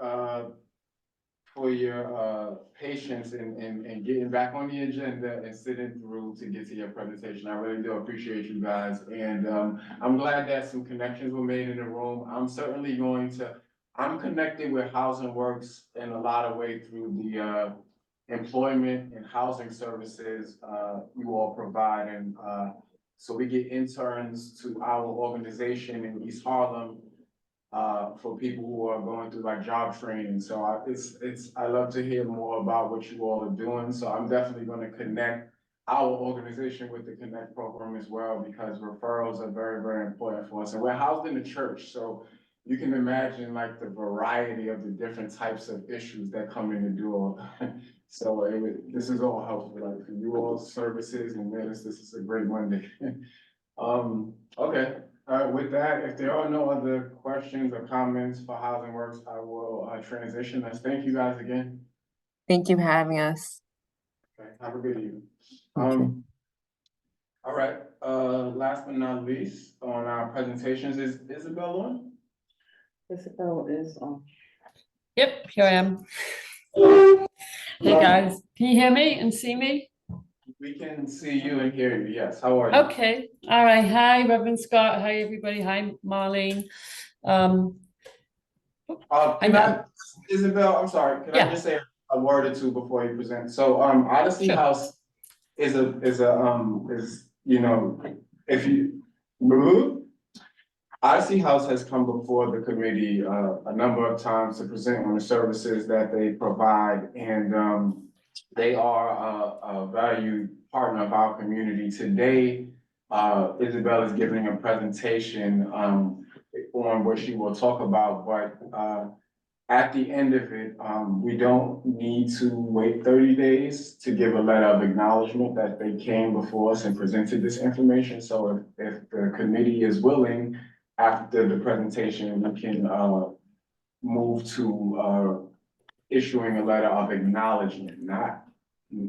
for your, patience in getting back on the agenda and sitting through to get to your presentation. I really do appreciate you guys. And, I'm glad that some connections were made in the room. I'm connected with Housing Works in a lot of ways through the, employment and housing services, you all provide. And, so we get interns to our organization in East Harlem, for people who are going through like job training. So I love to hear more about what you all are doing. So I'm definitely going to connect our organization with the Connect program as well, because referrals are very, very important for us. And we're housed in the church, so you can imagine like the variety of the different types of issues that come in the door. So this is all helpful, like for you all services and minutes, this is a great Monday. Okay, with that, if there are no other questions or comments for Housing Works, I will transition us. Thank you guys again. Thank you for having us. Okay, have a good evening. Okay. All right, last but not least, on our presentations, is Isabel on? Isabel is on. Yep, here I am. Hey guys, can you hear me and see me? We can see you and hear you, yes. How are you? Okay, all right. Hi, Reverend Scott. Hi, everybody. Hi, Marlene. Isabel, I'm sorry, can I just say a word or two before you present? So, Odyssey Sure. House is you know, if you move, Odyssey House has come before the committee a number of times to present on the services that they provide, and they are a valued partner of our community. Today, Isabel is giving a presentation on what she will talk about, but at the end of it, we don't need to wait 30 days to give a letter of acknowledgement that they came before us and presented this information. So if the committee is willing, after the presentation, we can move to issuing a letter of acknowledgement, not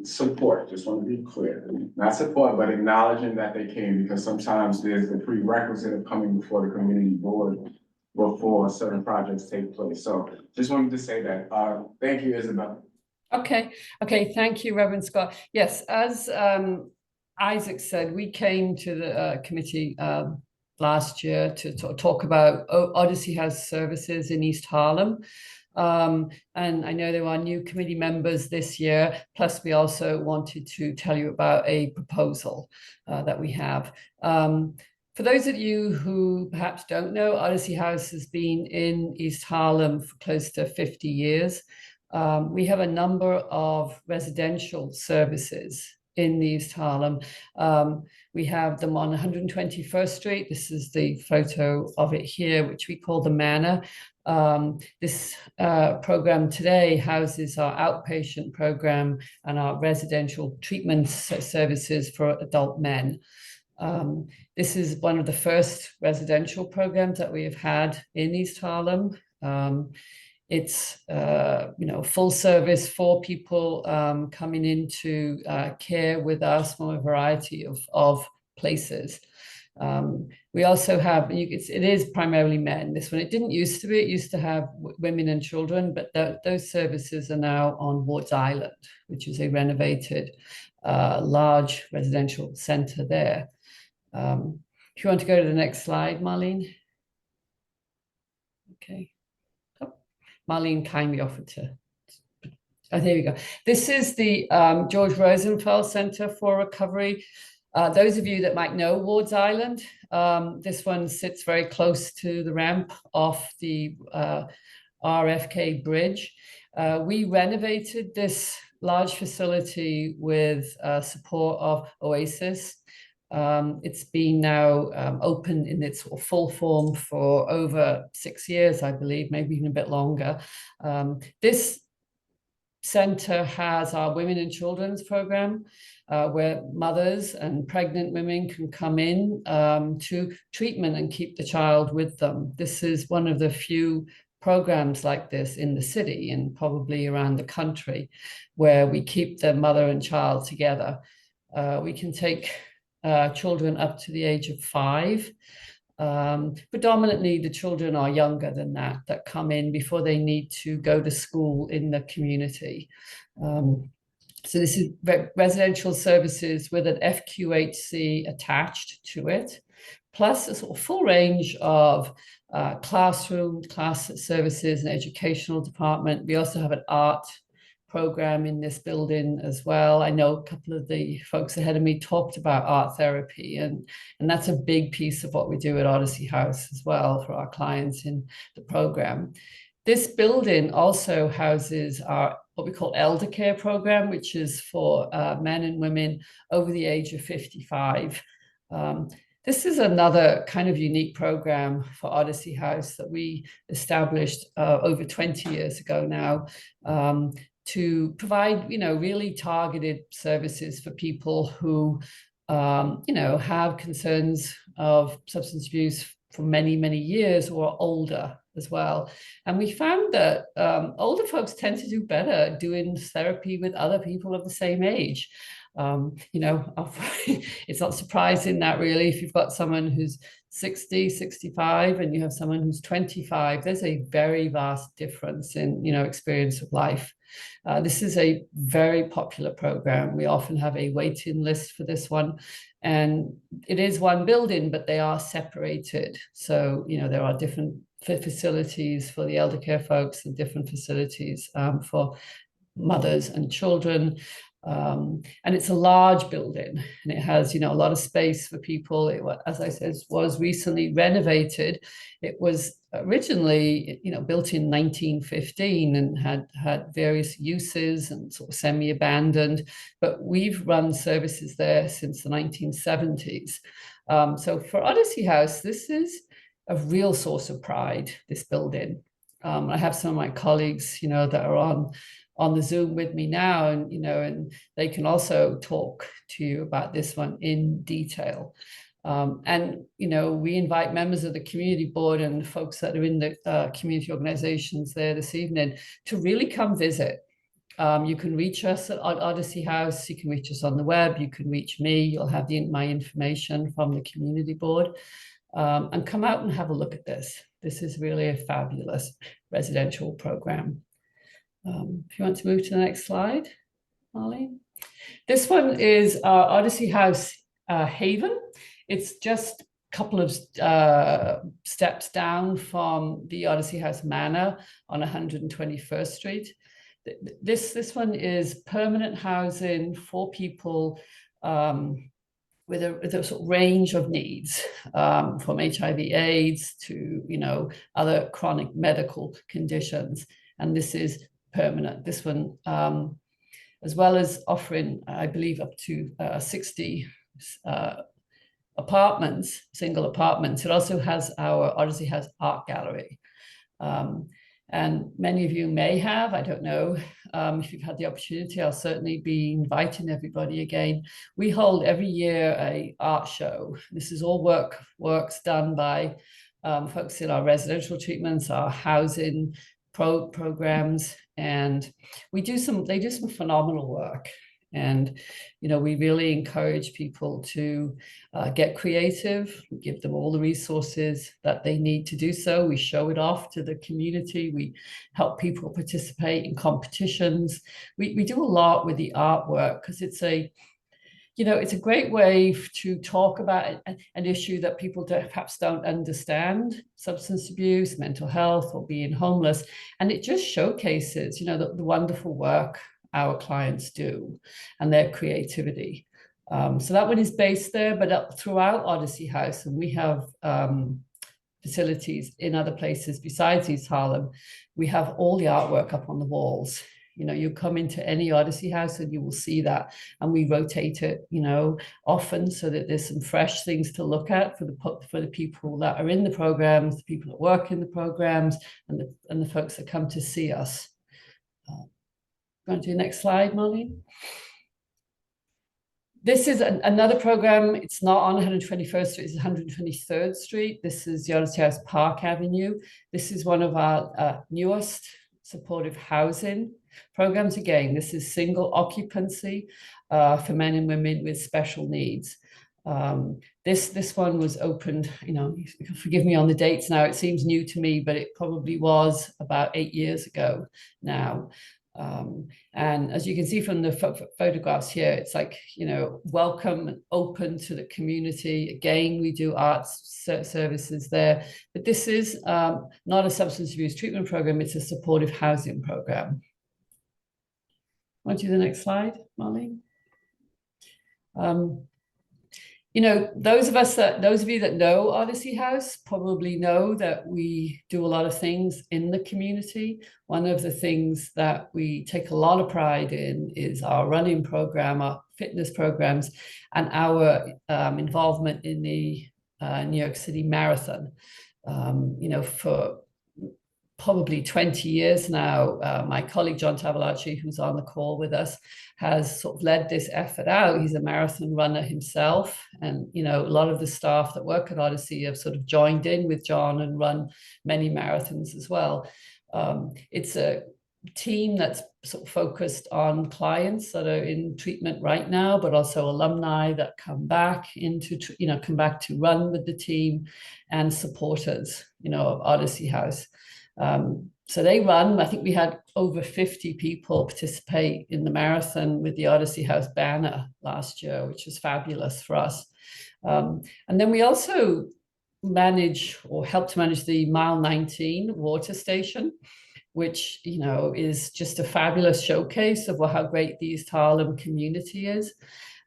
support, just want to be clear. Not support, but acknowledging that they came, because sometimes there's the prerequisite of coming before the community board before certain projects take place. So just wanted to say that. Thank you, Isabel. Okay, thank you, Reverend Scott. Yes, as Isaac said, we came to the committee last year to talk about Odyssey House services in East Harlem. And I know there are new committee members this year, plus we also wanted to tell you about a proposal that we have. For those of you who perhaps don't know, Odyssey House has been in East Harlem for close to 50 years. We have a number of residential services in East Harlem. We have them on 121st Street. This is the photo of it here, which we call the Manor. This program today houses our outpatient program and our residential treatment services for adult men. This is one of the first residential programs that we have had in East Harlem. It's full service for people coming into care with us from a variety of places. We also have, it is primarily men, this one. It didn't used to be, it used to have women and children, but those services are now on Wards Island, which is a renovated large residential center there. If you want to go to the next slide, Marlene. Okay. Oh, Marlene kindly offered to. Oh, there we go. This is the George Rosenfeld Center for Recovery. Those of you that might know Wards Island, this one sits very close to the ramp off the RFK Bridge. We renovated this large facility with support of Oasis. It's been now open in its full form for over 6 years, I believe, maybe even a bit longer. This center has our women and children's program, where mothers and pregnant women can come in to treatment and keep the child with them. This is one of the few programs like this in the city and probably around the country, where we keep the mother and child together. We can take children up to the age of 5. Predominantly the children are younger than that come in before they need to go to school in the community. So this is residential services with an FQHC attached to it, plus a sort of full range of classroom, class services and educational department. We also have an art program in this building as well. I know a couple of the folks ahead of me talked about art therapy, and that's a big piece of what we do at Odyssey House as well for our clients in the program. This building also houses our what we call elder care program, which is for men and women over the age of 55. This is another kind of unique program for Odyssey House that we established over 20 years ago now, to provide, really targeted services for people who, have concerns of substance abuse for many, many years or are older as well. And we found that older folks tend to do better doing therapy with other people of the same age. It's not surprising that really, if you've got someone who's 60, 65, and you have someone who's 25, there's a very vast difference in, experience of life. This is a very popular program. We often have a waiting list for this one, and it is one building, but they are separated. So, there are different facilities for the elder care folks and different facilities for mothers and children. And it's a large building, and it has, a lot of space for people. It, as I said, was recently renovated. It was originally, built in 1915 and had various uses and sort of semi-abandoned, but we've run services there since the 1970s. So for Odyssey House, this is a real source of pride, this building. I have some of my colleagues, that are on the Zoom with me now, and and they can also talk to you about this one in detail. And we invite members of the community board and folks that are in the community organizations there this evening to really come visit. You can reach us at Odyssey House. You can reach us on the web. You can reach me. You'll have my information from the community board. And come out and have a look at this. This is really a fabulous residential program. If you want to move to the next slide, Molly. This one is Odyssey House Haven. It's just a couple of steps down from the Odyssey House Manor on 121st Street. This one is permanent housing for people with a sort of range of needs, from HIV/AIDS to other chronic medical conditions, and this is permanent. This one, as well as offering, I believe, up to 60 apartments, single apartments. It also has our Odyssey House Art Gallery. And many of you may have, I don't know, if you've had the opportunity, I'll certainly be inviting everybody again. We hold every year a art show. This is all works done by folks in our residential treatments, our housing programs, and they do some phenomenal work. And we really encourage people to get creative. We give them all the resources that they need to do so. We show it off to the community. We help people participate in competitions. We do a lot with the artwork because it's a great way to talk about an issue that people perhaps don't understand: substance abuse, mental health, or being homeless. And it just showcases, the wonderful work our clients do and their creativity. So that one is based there, but throughout Odyssey House, and we have facilities in other places besides East Harlem, we have all the artwork up on the walls. You come into any Odyssey House and you will see that, and we rotate it, often, so that there's some fresh things to look at for the people that are in the programs, the people that work in the programs, and the folks that come to see us. Go on to the next slide, Molly. This is another program. It's not on 121st Street, it's 123rd Street. This is the Odyssey House Park Avenue. This is one of our newest supportive housing programs. Again, this is single occupancy for men and women with special needs. This one was opened, forgive me on the dates now, it seems new to me, but it probably was about 8 years ago now. And as you can see from the photographs here, it's like, welcome and open to the community. Again, we do arts services there, but this is not a substance abuse treatment program, it's a supportive housing program. On to the next slide, Molly. You know, those of you that know Odyssey House probably know that we do a lot of things in the community. One of the things that we take a lot of pride in is our running program, our fitness programs, and our involvement in the New York City Marathon. You know, for probably 20 years now, my colleague John Tavolacci, who's on the call with us, has sort of led this effort out. He's a marathon runner himself. And, you know, a lot of the staff that work at Odyssey have sort of joined in with John and run many marathons as well. It's a team that's sort of focused on clients that are in treatment right now, but also alumni that come back come back to run with the team, and supporters, you know, of Odyssey House. So they run, I think we had over 50 people participate in the marathon with the Odyssey House banner last year, which was fabulous for us. And then we also help to manage the Mile 19 water station, which, you know, is just a fabulous showcase of how great the East Harlem community is.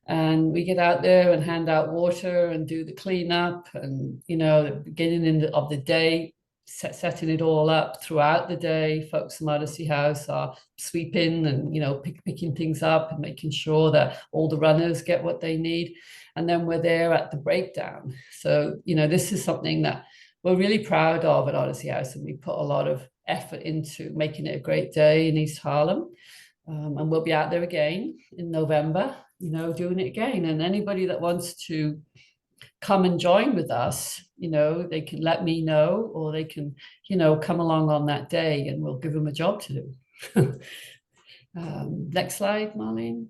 And we get out there and hand out water and do the cleanup, and, you know, the beginning of the day, setting it all up throughout the day. Folks from Odyssey House are sweeping and, you know, picking things up and making sure that all the runners get what they need. And then we're there at the breakdown. So, you know, this is something that we're really proud of at Odyssey House, and we put a lot of effort into making it a great day in East Harlem. And we'll be out there again in November, you know, doing it again. And anybody that wants to come and join with us, you know, they can let me know, or they can, you know, come along on that day and we'll give them a job to do. Next slide, Marlene.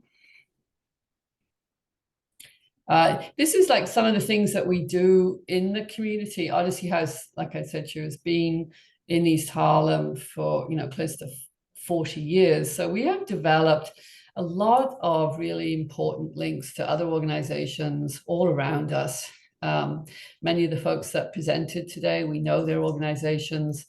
This is like some of the things that we do in the community. Odyssey House, like I said, she has been in East Harlem for, you know, close to 40 years. So we have developed a lot of really important links to other organizations all around us. Many of the folks that presented today, we know their organizations.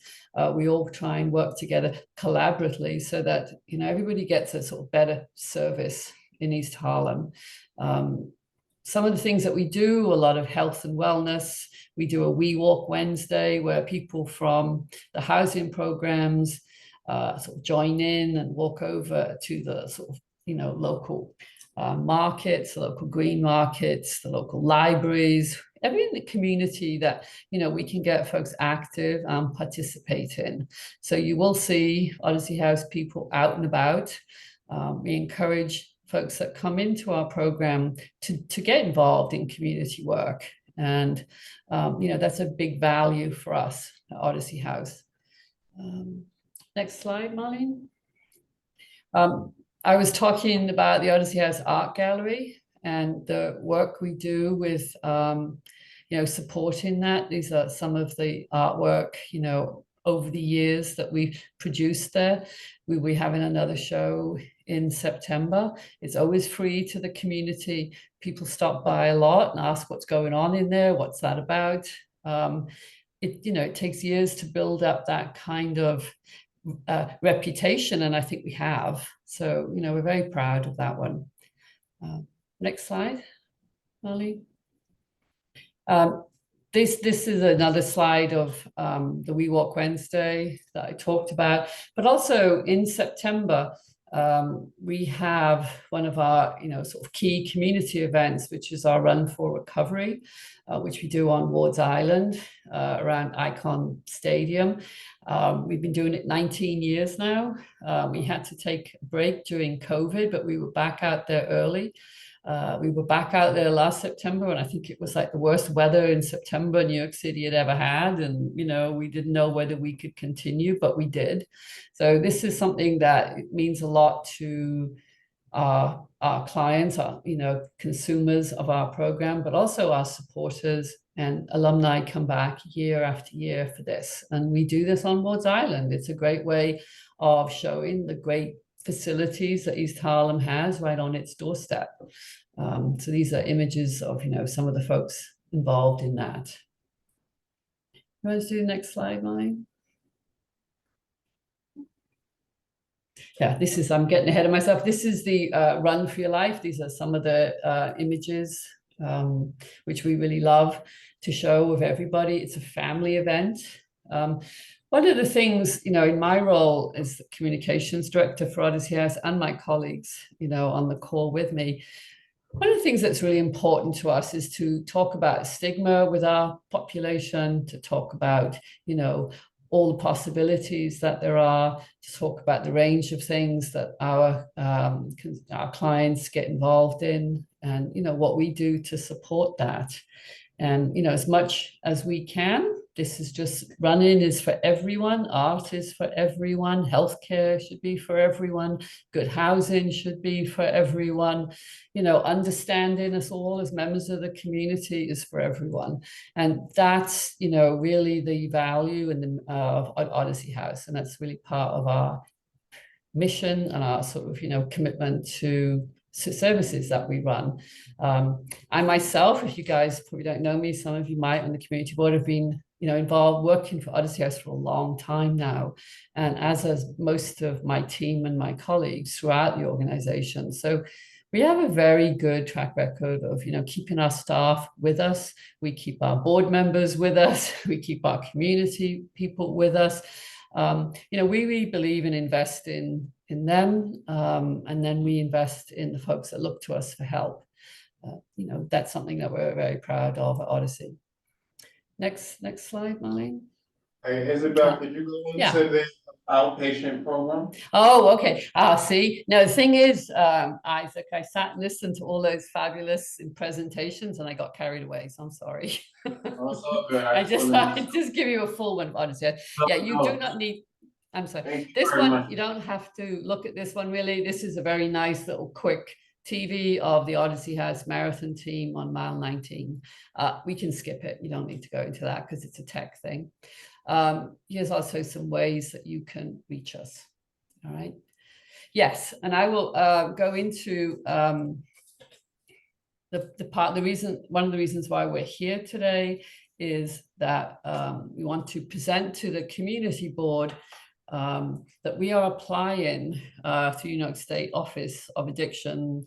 We all try and work together collaboratively so that, you know, everybody gets a sort of better service in East Harlem. Some of the things that we do, a lot of health and wellness. We do a We Walk Wednesday where people from the housing programs sort of join in and walk over to the sort of, you know, local markets, the local green markets, the local libraries, every in the community that, you know, we can get folks active and participate in. So you will see Odyssey House people out and about. We encourage folks that come into our program to get involved in community work. And, you know, that's a big value for us at Odyssey House. Next slide, Marlene. I was talking about the Odyssey House Art Gallery and the work we do with, you know, supporting that. These are some of the artwork, you know, over the years that we've produced there. We'll be having another show in September. It's always free to the community. People stop by a lot and ask what's going on in there, what's that about. You know, it takes years to build up that kind of reputation, and I think we have. So, you know, we're very proud of that one. Next slide, Molly. This is another slide of the We Walk Wednesday that I talked about, but also in September, we have one of our, you know, sort of key community events, which is our Run for Recovery, which we do on Wards Island around Icon Stadium. We've been doing it 19 years now. We had to take a break during COVID, but we were back out there early. We were back out there last September, and I think it was like the worst weather in September New York City had ever had. And, you know, we didn't know whether we could continue, but we did. So this is something that means a lot to our clients, our, you know, consumers of our program, but also our supporters, and alumni come back year after year for this. And we do this on Wards Island. It's a great way of showing the great facilities that East Harlem has right on its doorstep. So these are images of, you know, some of the folks involved in that. You want to do the next slide, Molly? Yeah, this is, I'm getting ahead of myself. This is the Run for Your Life. These are some of the images which we really love to show with everybody. It's a family event. One of the things, in my role as the communications director for Odyssey House and my colleagues, on the call with me, one of the things that's really important to us is to talk about stigma with our population, to talk about, all the possibilities that there are, to talk about the range of things that our clients get involved in, and, what we do to support that. And, as much as we can, this is just, running is for everyone, art is for everyone, healthcare should be for everyone, good housing should be for everyone, understanding us all as members of the community is for everyone. And that's, really the value of Odyssey House. And that's really part of our mission and our sort of, commitment to services that we run. I myself, if you guys probably don't know me, some of you might on the community board, have been involved working for Odyssey House for a long time now, and as most of my team and my colleagues throughout the organization. So we have a very good track record of keeping our staff with us. We keep our board members with us. We keep our community people with us. We really believe in investing in them, and then we invest in the folks that look to us for help. That's something that we're very proud of at Odyssey. Next slide, Marlene. Hey, Isabel, could you go into the outpatient program? Oh, okay. See, no, the thing is, Isaac, I sat and listened to all those fabulous presentations and I got carried away, so I'm sorry. Oh, it's all good. I just give you a full one, honestly. Yeah, you do not need, I'm sorry. This one, you don't have to look at this one really. This is a very nice little quick TV of the Odyssey House marathon team on mile 19. We can skip it. You don't need to go into that because it's a tech thing. Here's also some ways that you can reach us. All right. Yes, and I will go into one of the reasons why we're here today is that we want to present to the community board that we are applying to New York State Office of Addiction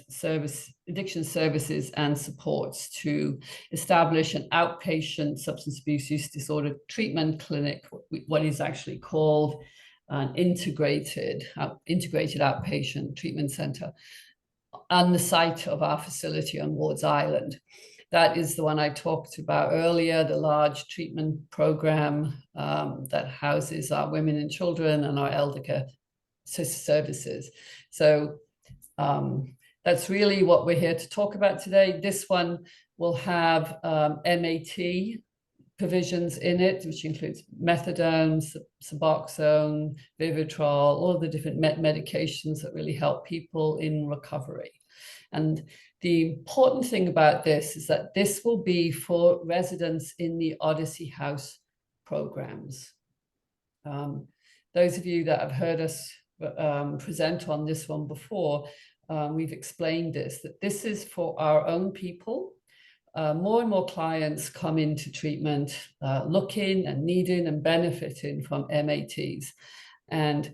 Services and Supports to establish an outpatient substance abuse use disorder treatment clinic, what is actually called an integrated outpatient treatment center on the site of our facility on Wards Island. That is the one I talked about earlier, the large treatment program that houses our women and children and our elder care services. So that's really what we're here to talk about today. This one will have MAT provisions in it, which includes methadone, Suboxone, Vivitrol, all the different medications that really help people in recovery. And the important thing about this is that this will be for residents in the Odyssey House programs. Those of you that have heard us present on this one before, we've explained this, that this is for our own people. More and more clients come into treatment looking and needing and benefiting from MATs. And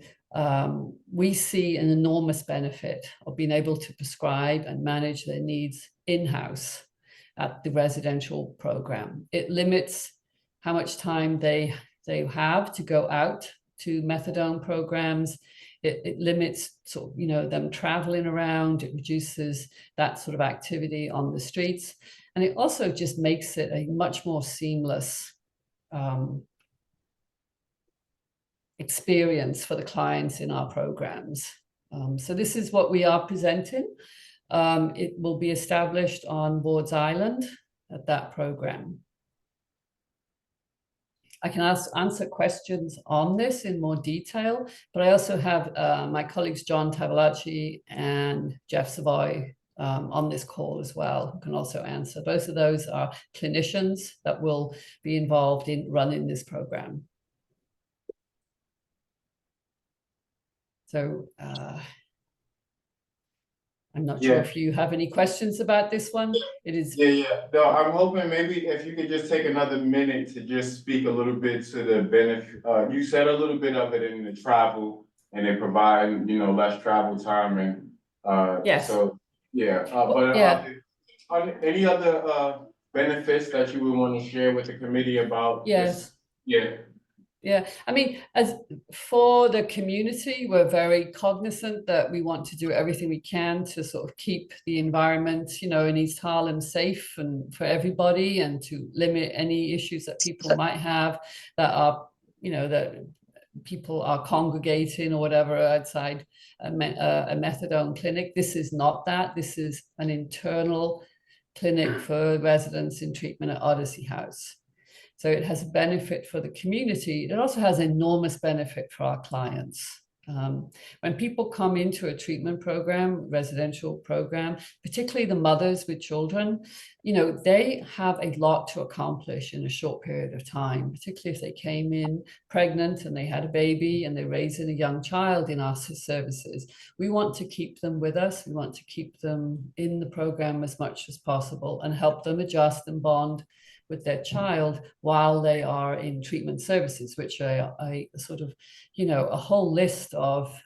we see an enormous benefit of being able to prescribe and manage their needs in-house at the residential program. It limits how much time they have to go out to methadone programs. It limits them traveling around. It reduces that sort of activity on the streets. And it also just makes it a much more seamless experience for the clients in our programs. So this is what we are presenting. It will be established on Wards Island at that program. I can answer questions on this in more detail, but I also have my colleagues John Tavolacci and Jeff Savoy on this call as well, who can also answer. Both of those are clinicians that will be involved in running this program. So I'm not sure if you have any questions about this one. It is. Yeah. No, I'm hoping maybe if you could just take another minute to just speak a little bit to the benefit. You said a little bit of it in the travel, and they provide, less travel time, and yes. So yeah, Any other benefits that you would want to share with the committee about this? Yes. Yeah. Yeah, I mean, as for the community, we're very cognizant that we want to do everything we can to sort of keep the environment, you know, in East Harlem safe and for everybody, and to limit any issues that people might have that are, you know, that people are congregating or whatever outside a methadone clinic. This is not that. This is an internal clinic for residents in treatment at Odyssey House. So it has a benefit for the community. It also has enormous benefit for our clients. When people come into a treatment program, residential program, particularly the mothers with children, you know, they have a lot to accomplish in a short period of time, particularly if they came in pregnant and they had a baby and they're raising a young child in our services. We want to keep them with us. We want to keep them in the program as much as possible and help them adjust and bond with their child while they are in treatment services, which are a sort of, you know, a whole list of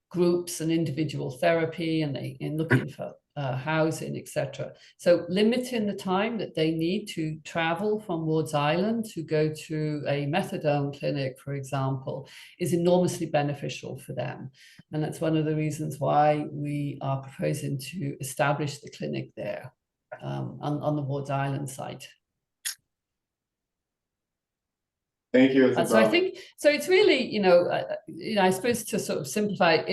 groups and individual therapy, and they in looking for housing, etc. So limiting the time that they need to travel from Ward's Island to go to a methadone clinic, for example, is enormously beneficial for them. And that's one of the reasons why we are proposing to establish the clinic there. On the Ward's Island site. Thank you, Isabel. And so I think, so it's really, you know, I suppose to sort of simplify,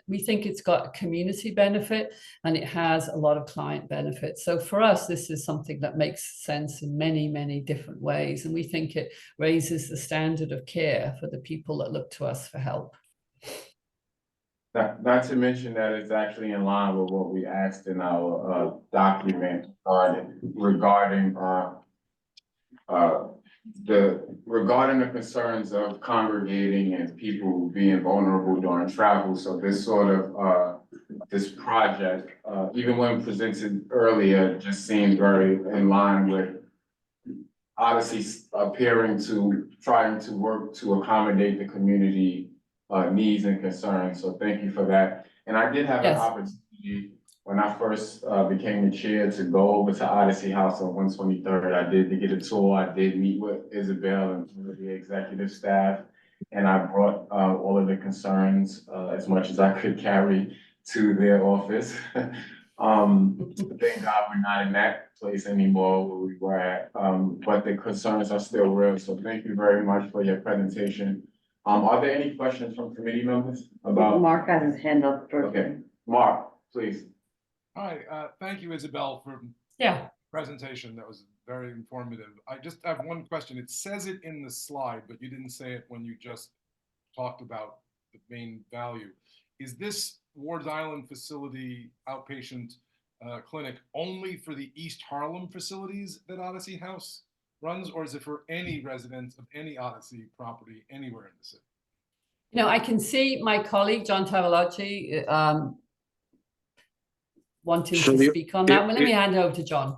we think it's got a community benefit and it has a lot of client benefits. So for us, this is something that makes sense in many, many different ways. And we think it raises the standard of care for the people that look to us for help. Not to mention that it's actually in line with what we asked in our document regarding the concerns of congregating and people being vulnerable during travel. So this sort of this project, even when presented earlier, just seemed very in line with Odyssey appearing to trying to work to accommodate the community needs and concerns. So thank you for that. And I did have an opportunity when I first became the chair to go over to Odyssey House on 123rd. I did to get a tour. I did meet with Isabel and the executive staff, and I brought all of the concerns as much as I could carry to their office. Thank God we're not in that place anymore where we were at, but the concerns are still real. So thank you very much for your presentation. Are there any questions from committee members about? Mark has his hand up first. Okay, Mark, please. Hi, thank you, Isabel, for presentation. That was very informative. I just have one question. It says it in the slide, but you didn't say it when you just talked about the main value. Is this Ward's Island facility outpatient clinic only for the East Harlem facilities that Odyssey House runs, or is it for any residents of any Odyssey property anywhere in the city? You know, I can see my colleague, John Tavalacci, wanting to speak on that. Well, let me hand it over to John.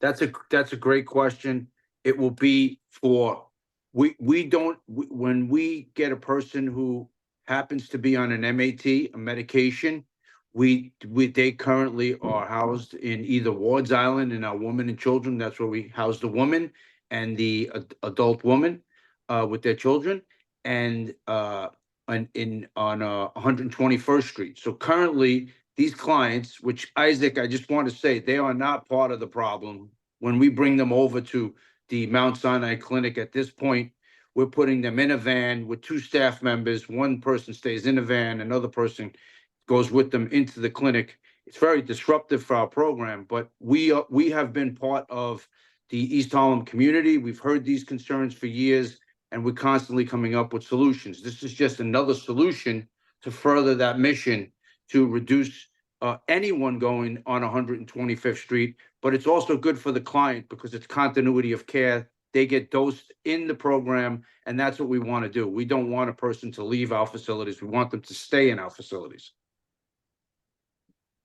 That's a great question. It will be for, when we get a person who happens to be on an MAT, a medication, they currently are housed in either Ward's Island in our women and children. That's where we house the woman and the adult woman with their children, and on 121st Street. So currently, these clients, which Isaac, I just want to say, they are not part of the problem. When we bring them over to the Mount Sinai Clinic at this point, we're putting them in a van with 2 staff members. One person stays in a van, another person goes with them into the clinic. It's very disruptive for our program, but we have been part of the East Harlem community. We've heard these concerns for years, and we're constantly coming up with solutions. This is just another solution to further that mission to reduce anyone going on 125th Street, but it's also good for the client because it's continuity of care. They get dosed in the program, and that's what we want to do. We don't want a person to leave our facilities. We want them to stay in our facilities.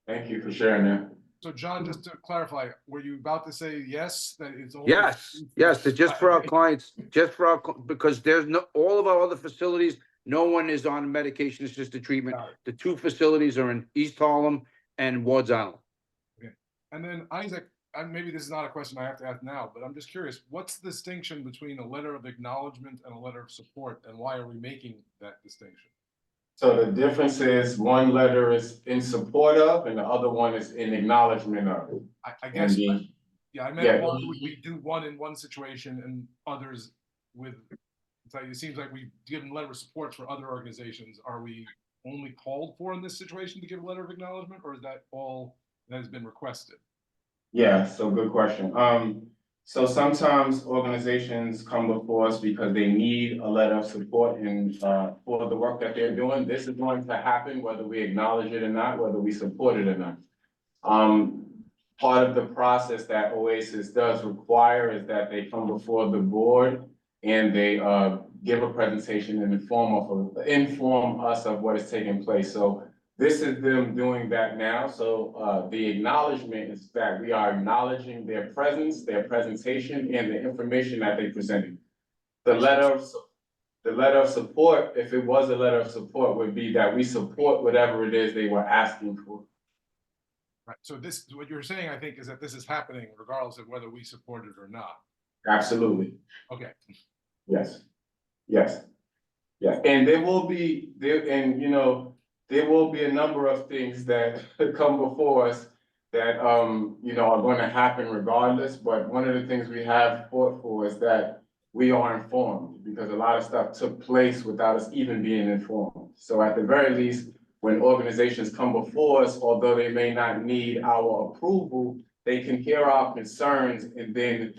Thank you for sharing that. So John, just to clarify, were you about to say yes, that it's only? Yes, it's just for our clients, because there's all of our other facilities, no one is on medication assisted treatment. The 2 facilities are in East Harlem and Ward's Island. Okay, And then Isaac, and maybe this is not a question I have to ask now, but I'm just curious, what's the distinction between a letter of acknowledgement and a letter of support, and why are we making that distinction? So the difference is one letter is in support of and the other one is in acknowledgement of. I guess, yeah, I meant yeah. why would we do one in one situation and others with, it seems like we've given letter of support for other organizations. Are we only called for in this situation to give a letter of acknowledgement, or is that all that has been requested? Yeah, so good question. So sometimes organizations come before us because they need a letter of support and for the work that they're doing. This is going to happen whether we acknowledge it or not, whether we support it or not. Part of the process that OASIS does require is that they come before the board and they give a presentation and inform us of what is taking place. So this is them doing that now. So the acknowledgement is that we are acknowledging their presence, their presentation, and the information that they presented. The letter of support, if it was a letter of support, would be that we support whatever it is they were asking for. Right. So this, what you're saying, I think, is that this is happening regardless of whether we support it or not. Absolutely. Okay. Yes. Yes. Yeah. And there will be there will be a number of things that come before us that are going to happen regardless. But one of the things we have fought for is that we are informed, because a lot of stuff took place without us even being informed. So at the very least, when organizations come before us, although they may not need our approval, they can hear our concerns and then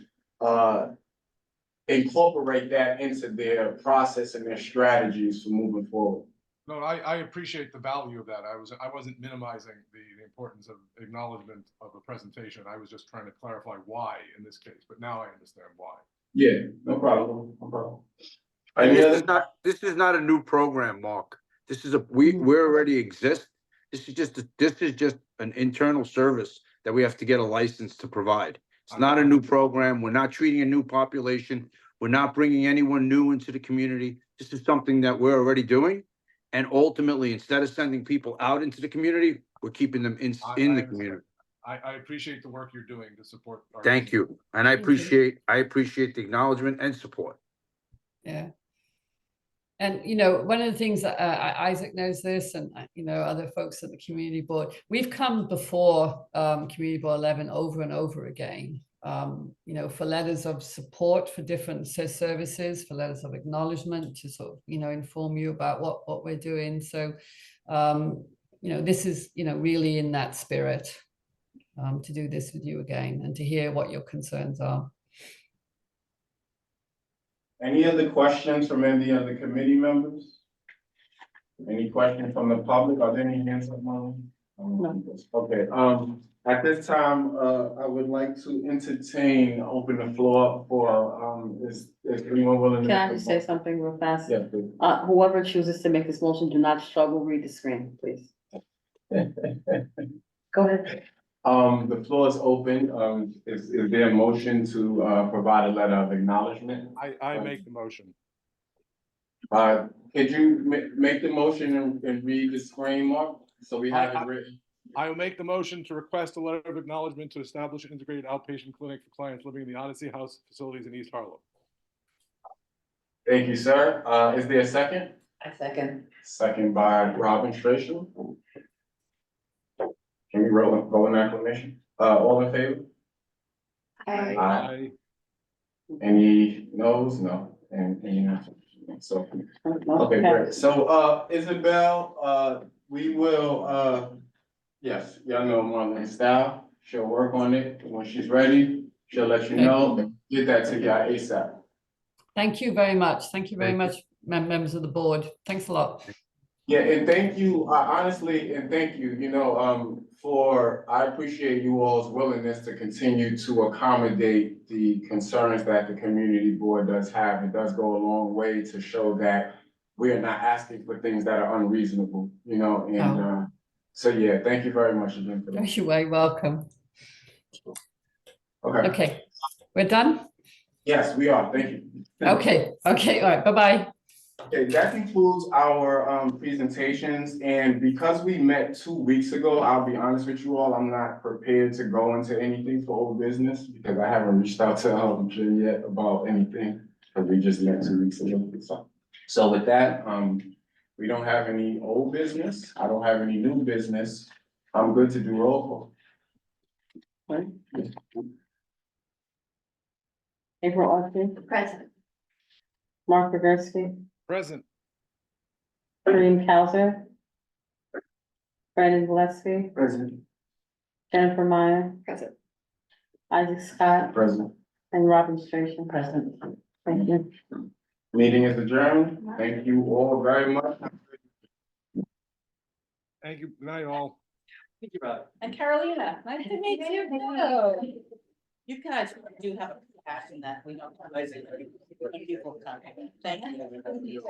incorporate that into their process and their strategies for moving forward. No, I appreciate the value of that. I wasn't minimizing the importance of acknowledgement of a presentation. I was just trying to clarify why in this case, but now I understand why. Yeah, no problem. No problem. And this is not a new program, Mark. This is we already exist. This is just an internal service that we have to get a license to provide. It's not a new program. We're not treating a new population. We're not bringing anyone new into the community. This is something that we're already doing. And ultimately, instead of sending people out into the community, we're keeping them in the community. I appreciate the work you're doing to support our Thank you. And I appreciate the acknowledgement and support. Yeah. And, one of the things that Isaac knows this, and, other folks at the community board, we've come before Community Board 11 over and over again, for letters of support for different services, for letters of acknowledgement to sort of, inform you about what we're doing. So, this is, really in that spirit to do this with you again and to hear what your concerns are. Any other questions from any of the committee members? Any questions from the public? Are there any hands up, Marlon? No. Okay, at this time, I would like to open the floor up for, is anyone willing to? Can I just say something real fast? Yeah, please. Whoever chooses to make this motion, do not struggle, read the screen, please. Go ahead. The floor is open. Is there a motion to provide a letter of acknowledgement? I make the motion. Could you make the motion and read the screen, Mark, so we have it written? I will make the motion to request a letter of acknowledgement to establish an integrated outpatient clinic for clients living in the Odyssey House facilities in East Harlem. Thank you, sir. Is there a second? I second. Second by Robin Straciel. Can we roll an acclamation? All in favor? Aye. Aye. Any no's? No. And any no's? So, okay, great. So, Isabel, we will, yes, y'all know Marlene's style. She'll work on it. When she's ready, she'll let you know. Get that to y'all ASAP. Thank you very much. Thank you very much, members of the board. Thanks a lot. Yeah, and thank you, honestly, and thank you, I appreciate you all's willingness to continue to accommodate the concerns that the community board does have. It does go a long way to show that we are not asking for things that are unreasonable, so yeah, thank you very much again for that. You're very welcome. Okay, we're done? Yes, we are, thank you. Okay, all right, bye-bye. Okay, that concludes our presentations, and because we met 2 weeks ago, I'll be honest with you all, I'm not prepared to go into anything for old business because I haven't reached out to Jim yet about anything, because we just met 2 weeks ago. So with that, we don't have any old business, I don't have any new business, I'm good to do roll call. April Austin, Present. Mark Gregorski, Present. Kareem Cowser, Brandon Gillespie, Present. Jennifer Meyer, Present. Isaac Scott, Present. and Robin Station. Present. Thank you. Meeting is adjourned, thank you all very much. Thank you. Good night, all. Thank you, Rob. And Carolina, nice to meet you. Hello. You guys do have a passion that we don't. People come. Thank you.